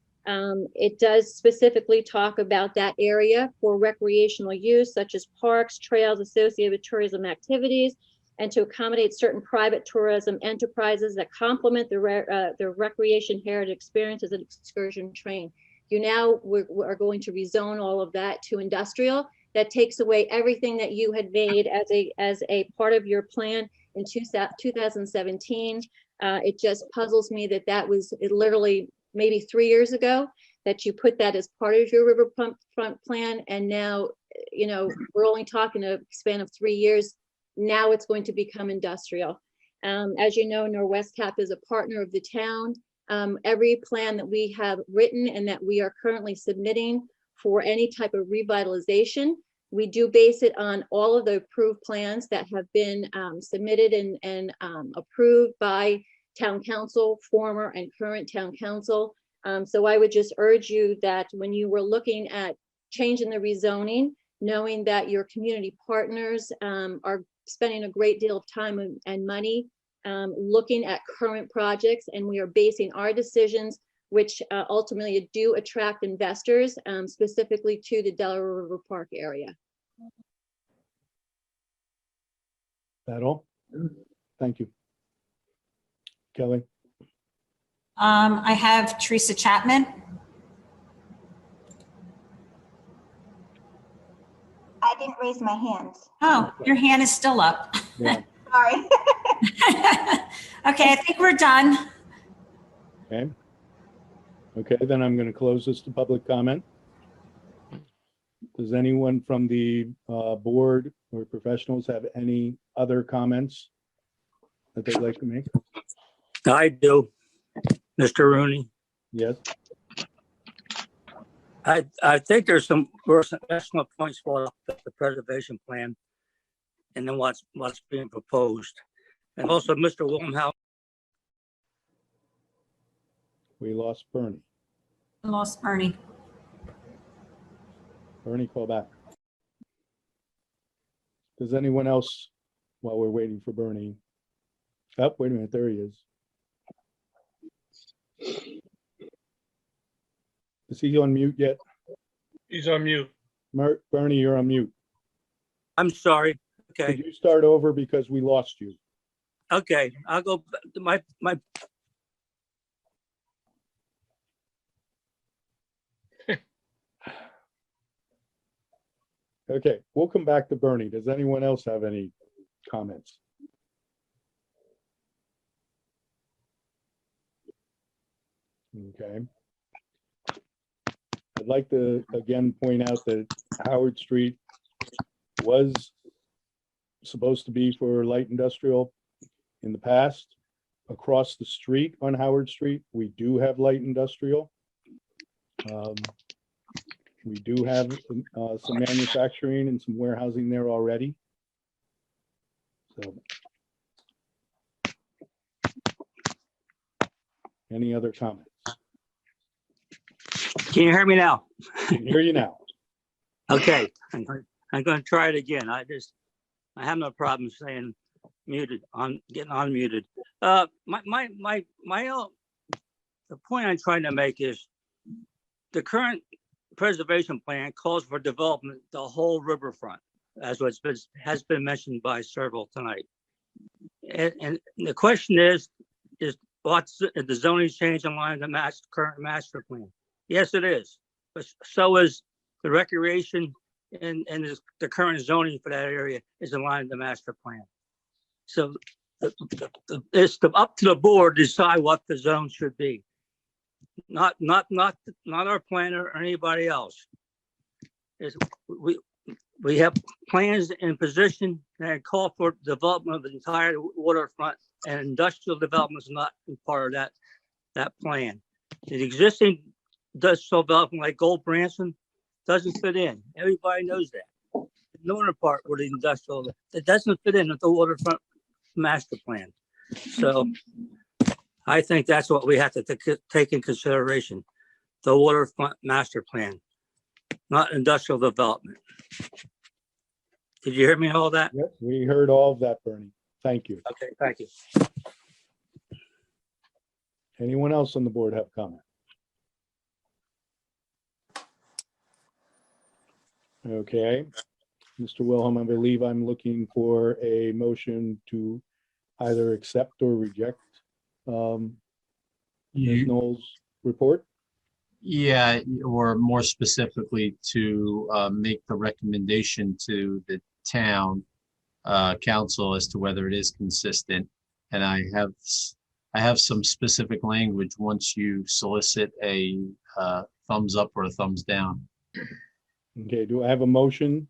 it does specifically talk about that area for recreational use, such as parks, trails associated with tourism activities, and to accommodate certain private tourism enterprises that complement the recreation heritage experience as an excursion train. You now are going to rezone all of that to industrial. that takes away everything that you had made as a part of your plan in 2017. It just puzzles me that was literally maybe 3 years ago that you put that as part of your Riverfront plan. And now, you know, we're only talking a span of 3 years. Now it's going to become industrial. As you know, Norwest Cap is a partner of the town. Every plan that we have written and that we are currently submitting for any type of revitalization, we do base it on all of the approved plans that have been submitted and approved by town council, former and current town council. So I would just urge you that when you were looking at changing the rezoning, knowing that your community partners are spending a great deal of time and money looking at current projects, and we are basing our decisions, which ultimately do attract investors, specifically to the Delaware River Park area. That all? Thank you. Kelly? I have Teresa Chapman. I didn't raise my hand. Oh, your hand is still up. Yeah. Sorry. Okay, I think we're done. Okay. Okay, then I'm going to close this to public comment. Does anyone from the board or professionals have any other comments that they'd like to make? I do, Mr. Rooney. Yes. I think there's some excellent points for the preservation plan and then what's being proposed. And also Mr. Wilhelm. We lost Bernie. Lost Bernie. Bernie, call back. Does anyone else, while we're waiting for Bernie? Oh, wait a minute, there he is. Is he on mute yet? He's on mute. Bernie, you're on mute. I'm sorry. Okay. Could you start over because we lost you? Okay, I'll go to my Okay, we'll come back to Bernie. Does anyone else have any comments? Okay. I'd like to again point out that Howard Street was supposed to be for light industrial in the past. Across the street on Howard Street, we do have light industrial. We do have some manufacturing and some warehousing there already. So, any other comments? Can you hear me now? I can hear you now. Okay, I'm going to try it again. I have no problem saying muted, getting unmuted. The point I'm trying to make is the current preservation plan calls for development the whole riverfront, as has been mentioned by several tonight. And the question is what's the zoning change in line with the current master plan? Yes, it is. But so is the recreation and the current zoning for that area is in line with the master plan. So it's up to the board to decide what the zone should be. Not our planner or anybody else. We have plans in position that call for development of the entire waterfront, and industrial development is not part of that plan. The existing industrial development like Gold Branson doesn't fit in. Everybody knows that. The northern part where the industrial, it doesn't fit in with the waterfront master plan. So I think that's what we have to take in consideration. The waterfront master plan, not industrial development. Did you hear me all that? Yep, we heard all of that, Bernie. Thank you. Okay, thank you. Anyone else on the board have comment? Okay, Mr. Wilhelm, I believe I'm looking for a motion to either accept or reject Ms. Knoll's report. Yeah, or more specifically to make the recommendation to the town council as to whether it is consistent. And I have some specific language once you solicit a thumbs up or a thumbs down. Okay, do I have a motion?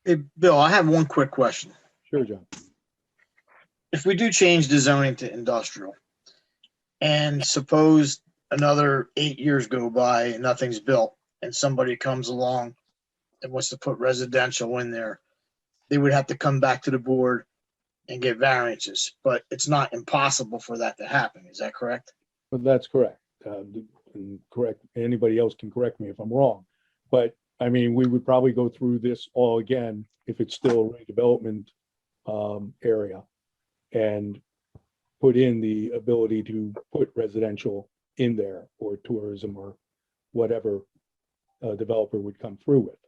Hey, Bill, I have one quick question. Sure, John. If we do change the zoning to industrial, and suppose another 8 years go by and nothing's built, and somebody comes along and wants to put residential in there, they would have to come back to the board and get variances, but it's not impossible for that to happen. Is that correct? But that's correct. And correct, anybody else can correct me if I'm wrong. But I mean, we would probably go through this all again if it's still a redevelopment area and put in the ability to put residential in there or tourism or whatever a developer would come through with.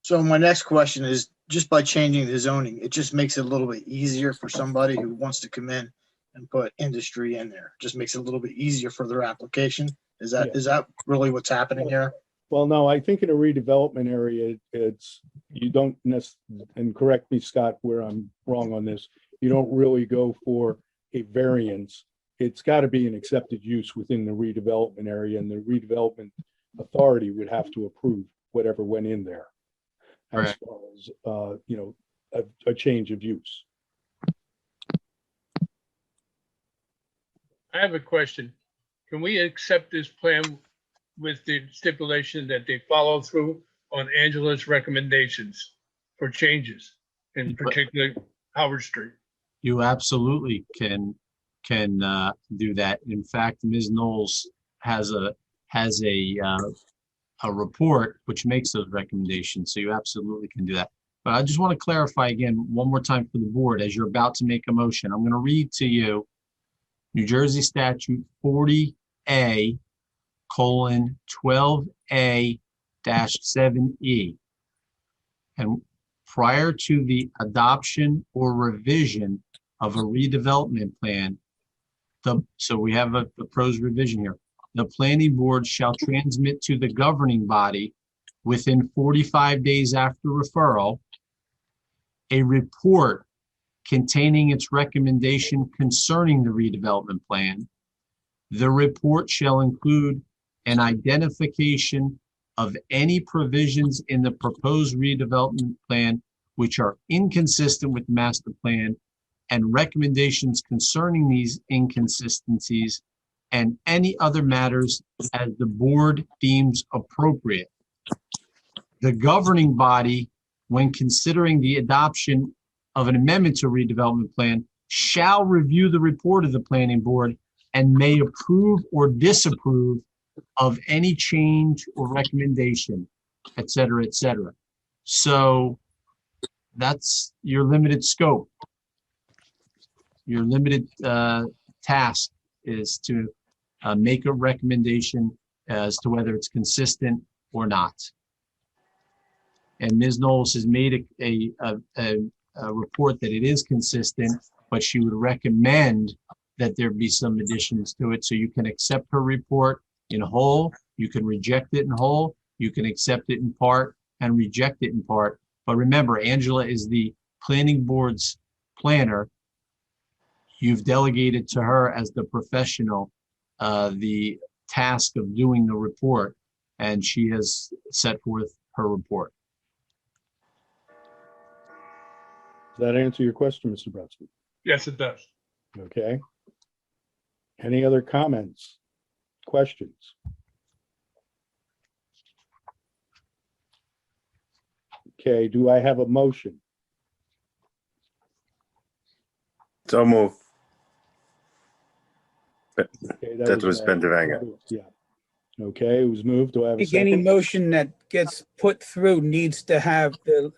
So my next question is, just by changing the zoning, it just makes it a little bit easier for somebody who wants to come in and put industry in there. Just makes it a little bit easier for their application. Is that really what's happening here? Well, no, I think in a redevelopment area, it's, you don't necessarily, and correct me, Scott, where I'm wrong on this, you don't really go for a variance. It's got to be an accepted use within the redevelopment area, and the redevelopment authority would have to approve whatever went in there as far as, you know, a change of use. I have a question. Can we accept this plan with the stipulation that they follow through on Angela's recommendations for changes, in particular Howard Street? You absolutely can do that. In fact, Ms. Knowles has a report which makes those recommendations, so you absolutely can do that. But I just want to clarify again one more time for the board as you're about to make a motion. I'm going to read to you New Jersey Statute 40A: 12A-7E. And prior to the adoption or revision of a redevelopment plan, so we have the proposed revision here. The planning board shall transmit to the governing body within 45 days after referral a report containing its recommendation concerning the redevelopment plan. The report shall include an identification of any provisions in the proposed redevelopment plan which are inconsistent with the master plan, and recommendations concerning these inconsistencies, and any other matters as the board deems appropriate. The governing body, when considering the adoption of an amendment to a redevelopment plan, shall review the report of the planning board and may approve or disapprove of any change or recommendation, et cetera, et cetera. So that's your limited scope. Your limited task is to make a recommendation as to whether it's consistent or not. And Ms. Knowles has made a report that it is consistent, but she would recommend that there be some additions to it. So you can accept her report in whole, you can reject it in whole, you can accept it in part and reject it in part. But remember, Angela is the planning board's planner. You've delegated to her as the professional the task of doing the report, and she has set forth her report. Does that answer your question, Mr. Brodsky? Yes, it does. Okay. Any other comments, questions? Okay, do I have a motion? So move. Okay, That was Bendavanga. Yeah. Okay, it was moved. Do I have a think any second? motion that gets put through needs to have the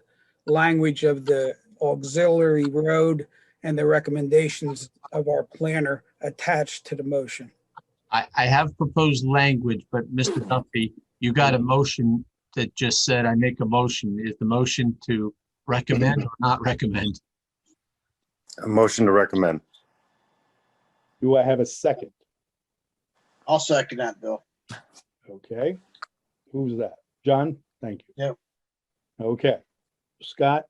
language of the auxiliary road and the recommendations of our planner attached to the motion. I have proposed language, but Mr. Duffy, you got a motion that just said, I make a motion. Is the motion to recommend or not recommend? A motion to recommend. Do I have a second? I'll second that, Bill. Okay. Who's that? John? Thank you. Yep. Okay. Scott,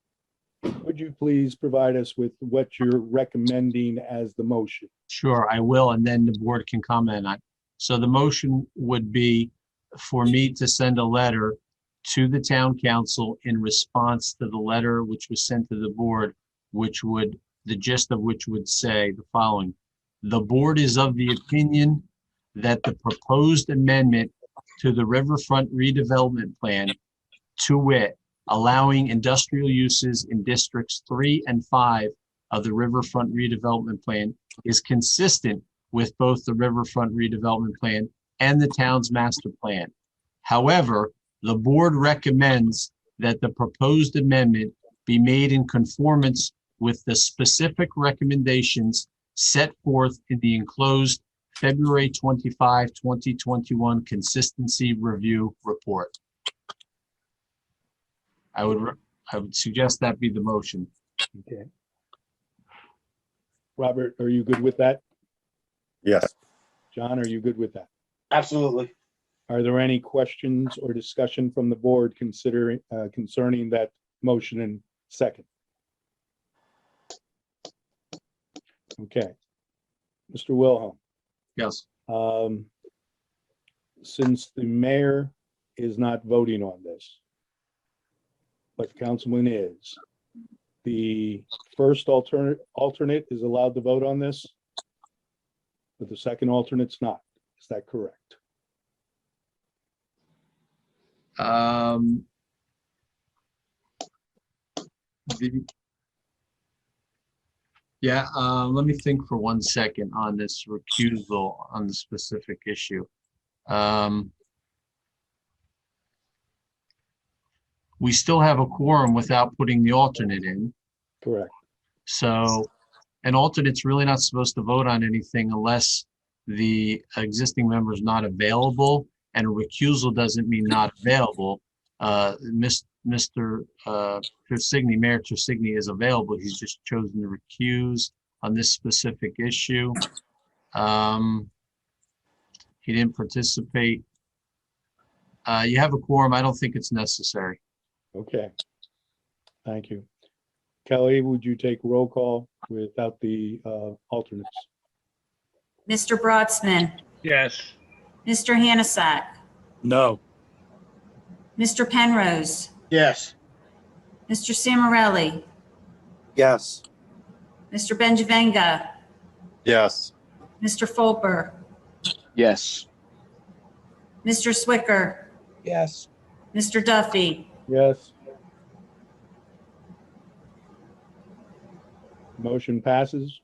would you please provide us with what you're recommending as the motion? Sure, I will, and then the board can comment on. So the motion would be for me to send a letter to the town council in response to the letter which was sent to the board, the gist of which would say the following. The board is of the opinion that the proposed amendment to the Riverfront redevelopment plan, to wit, allowing industrial uses in districts 3 and 5 of the Riverfront redevelopment plan, is consistent with both the Riverfront redevelopment plan and the town's master plan. However, the board recommends that the proposed amendment be made in conformance with the specific recommendations set forth in the enclosed February 25, 2021 Consistency Review Report. I would suggest that be the motion. Okay. Robert, are you good with that? Yes. John, are you good with that? Absolutely. Are there any questions or discussion from the board concerning that motion and second? Okay. Mr. Wilhelm, Yes. since the mayor is not voting on this, but councilman is, the first alternate is allowed to vote on this, but the second alternate's not. Is that correct? Let me think for 1 second on this recusal on the specific issue. We still have a quorum without putting the alternate in. Correct. So an alternate's really not supposed to vote on anything unless the existing member is not available, and a recusal doesn't mean not available. Mr. Tersigni, Mayor Tersigni is available. He's just chosen to recuse on this specific issue. He didn't participate. You have a quorum. I don't think it's necessary. Okay. Thank you. Kelly, would you take roll call without the alternates? Mr. Broadsman, Yes. Mr. Hannasat, No. Mr. Penrose, Yes. Mr. Samarelli, Yes. Mr. Benjavenga, Yes. Mr. Fulper, Yes. Mr. Swicker, Yes. Mr. Duffy, Yes. Motion passes.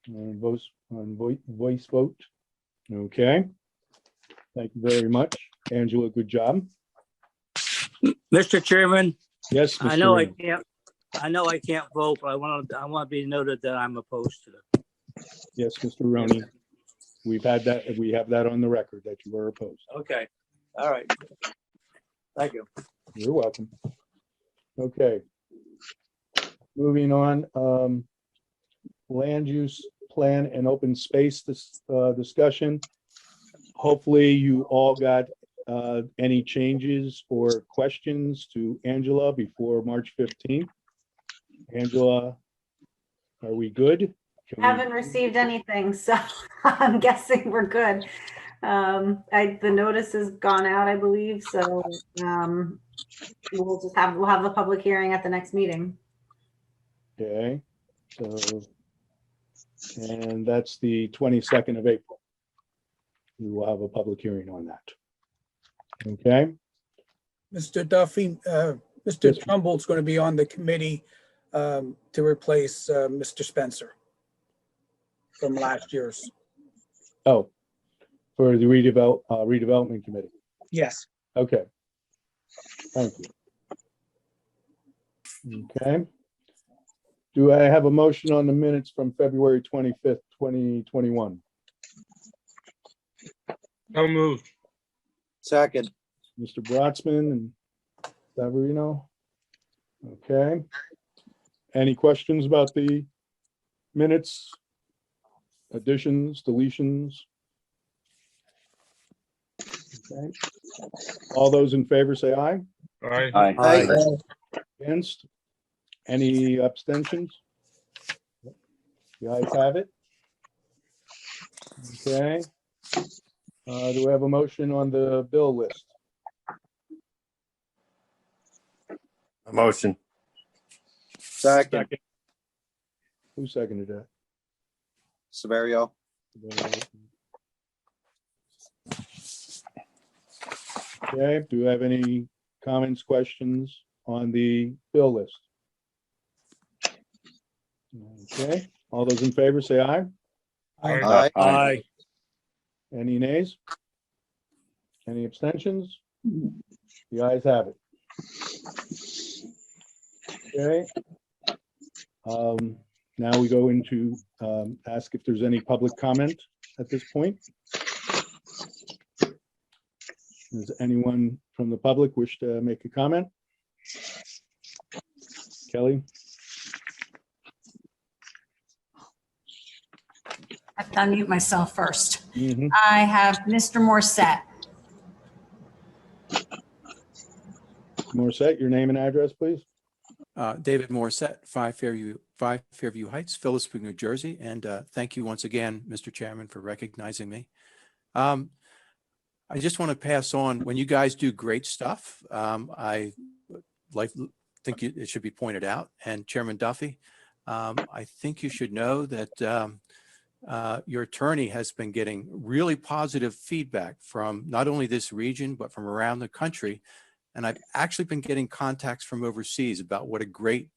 Voice vote. Okay. Thank you very much. Angela, good job. Mr. Chairman, Yes. I Mr. know I Raymond. can't vote, but I want to be noted that I'm opposed to it. Yes, Mr. Roney. We have that on the record that you are opposed. Okay. All right. Thank you. You're welcome. Okay. Moving on, land use plan and open space discussion. Hopefully you all got any changes or questions to Angela before March 15th. Angela, are we good? Haven't received anything, so I'm guessing we're good. The notice has gone out, I believe, so we'll have the public hearing at the next meeting. Okay, so, and that's the 22nd of April. We will have a public hearing on that. Okay, Mr. Duffy, Mr. Trumbull's going to be on the committee to replace Mr. Spencer from last year's. oh, for the redevelopment committee. Yes. Okay. Thank you. Okay. Do I have a motion on the minutes from February 25th, 2021? So moved. Second. Mr. Brotsman and Savarino. Okay. Any questions about the minutes? Additions, deletions? Okay. All those in favor say aye. Aye. Aye. Against? Any abstentions? The ayes have it. Okay. Do we have a motion on the bill list? A motion. Second, Who seconded that? Severio. Okay, do you have any comments, questions on the bill list? Okay, all those in favor say aye. Aye. Aye. Any nays? Any abstentions? The ayes have it. Okay. Now we go into ask if there's any public comment at this point. Does anyone from the public wish to make a comment? Kelly? I have to unmute myself first. Mhm. I have Mr. Morset. Morset, your name and address, please. David Morset, 5 Fairview Heights, Phillipsburg, New Jersey. And thank you once again, Mr. Chairman, for recognizing me. I just want to pass on, when you guys do great stuff, I think it should be pointed out. And Chairman Duffy, I think you should know that your attorney has been getting really positive feedback from not only this region, but from around the country. And I've actually been getting contacts from overseas about what a great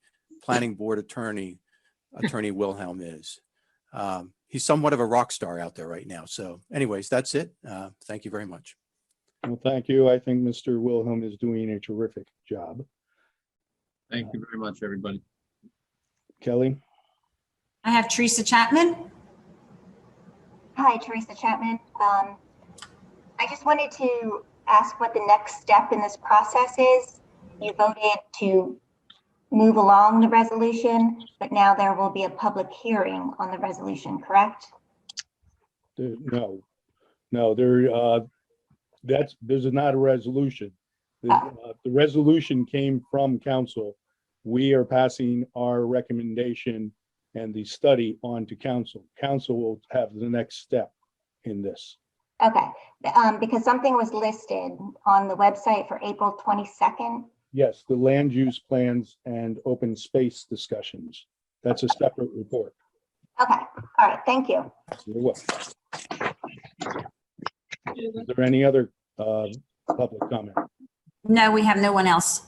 planning board attorney Wilhelm is. He's somewhat of a rock star out there right now. So anyways, that's it. Thank you very much. Well, thank you. I think Mr. Wilhelm is doing a terrific job. Thank you very much, everybody. Kelly? I have Teresa Chapman. Hi, Teresa Chapman. I just wanted to ask what the next step in this process is. You voted to move along the resolution, but now there will be a public hearing on the resolution, correct? No, there's not a resolution. The resolution came from council. We are passing our recommendation and the study on to council. Council will have the next step in this. Okay, because something was listed on the website for April 22nd. Yes, the land use plans and open space discussions. That's a separate report. Okay, all right, thank you. You're welcome. Is there any other public comment? No, we have no one else.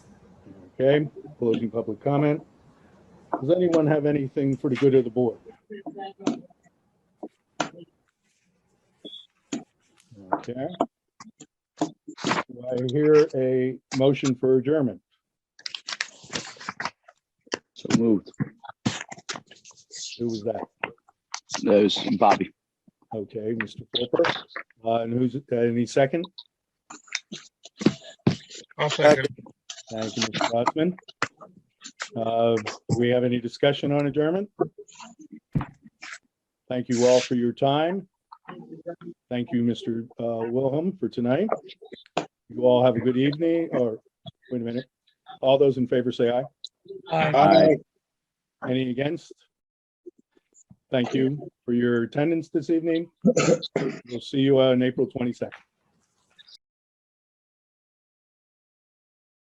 Okay, closing public comment. Does anyone have anything for the good of the board? Okay. Do I hear a motion for adjournment? So moved. Who was that? That was Bobby. Okay, Mr. Fulper. And who's any second? I'll second. Thank you, Mr. Rossman. Do we have any discussion on adjournment? Thank you all for your time. Thank you, Mr. Wilhelm, for tonight. You all have a good evening, or wait a minute. All those in favor say aye. Aye. Any against? Thank you for your attendance this evening. We'll see you on April 22nd.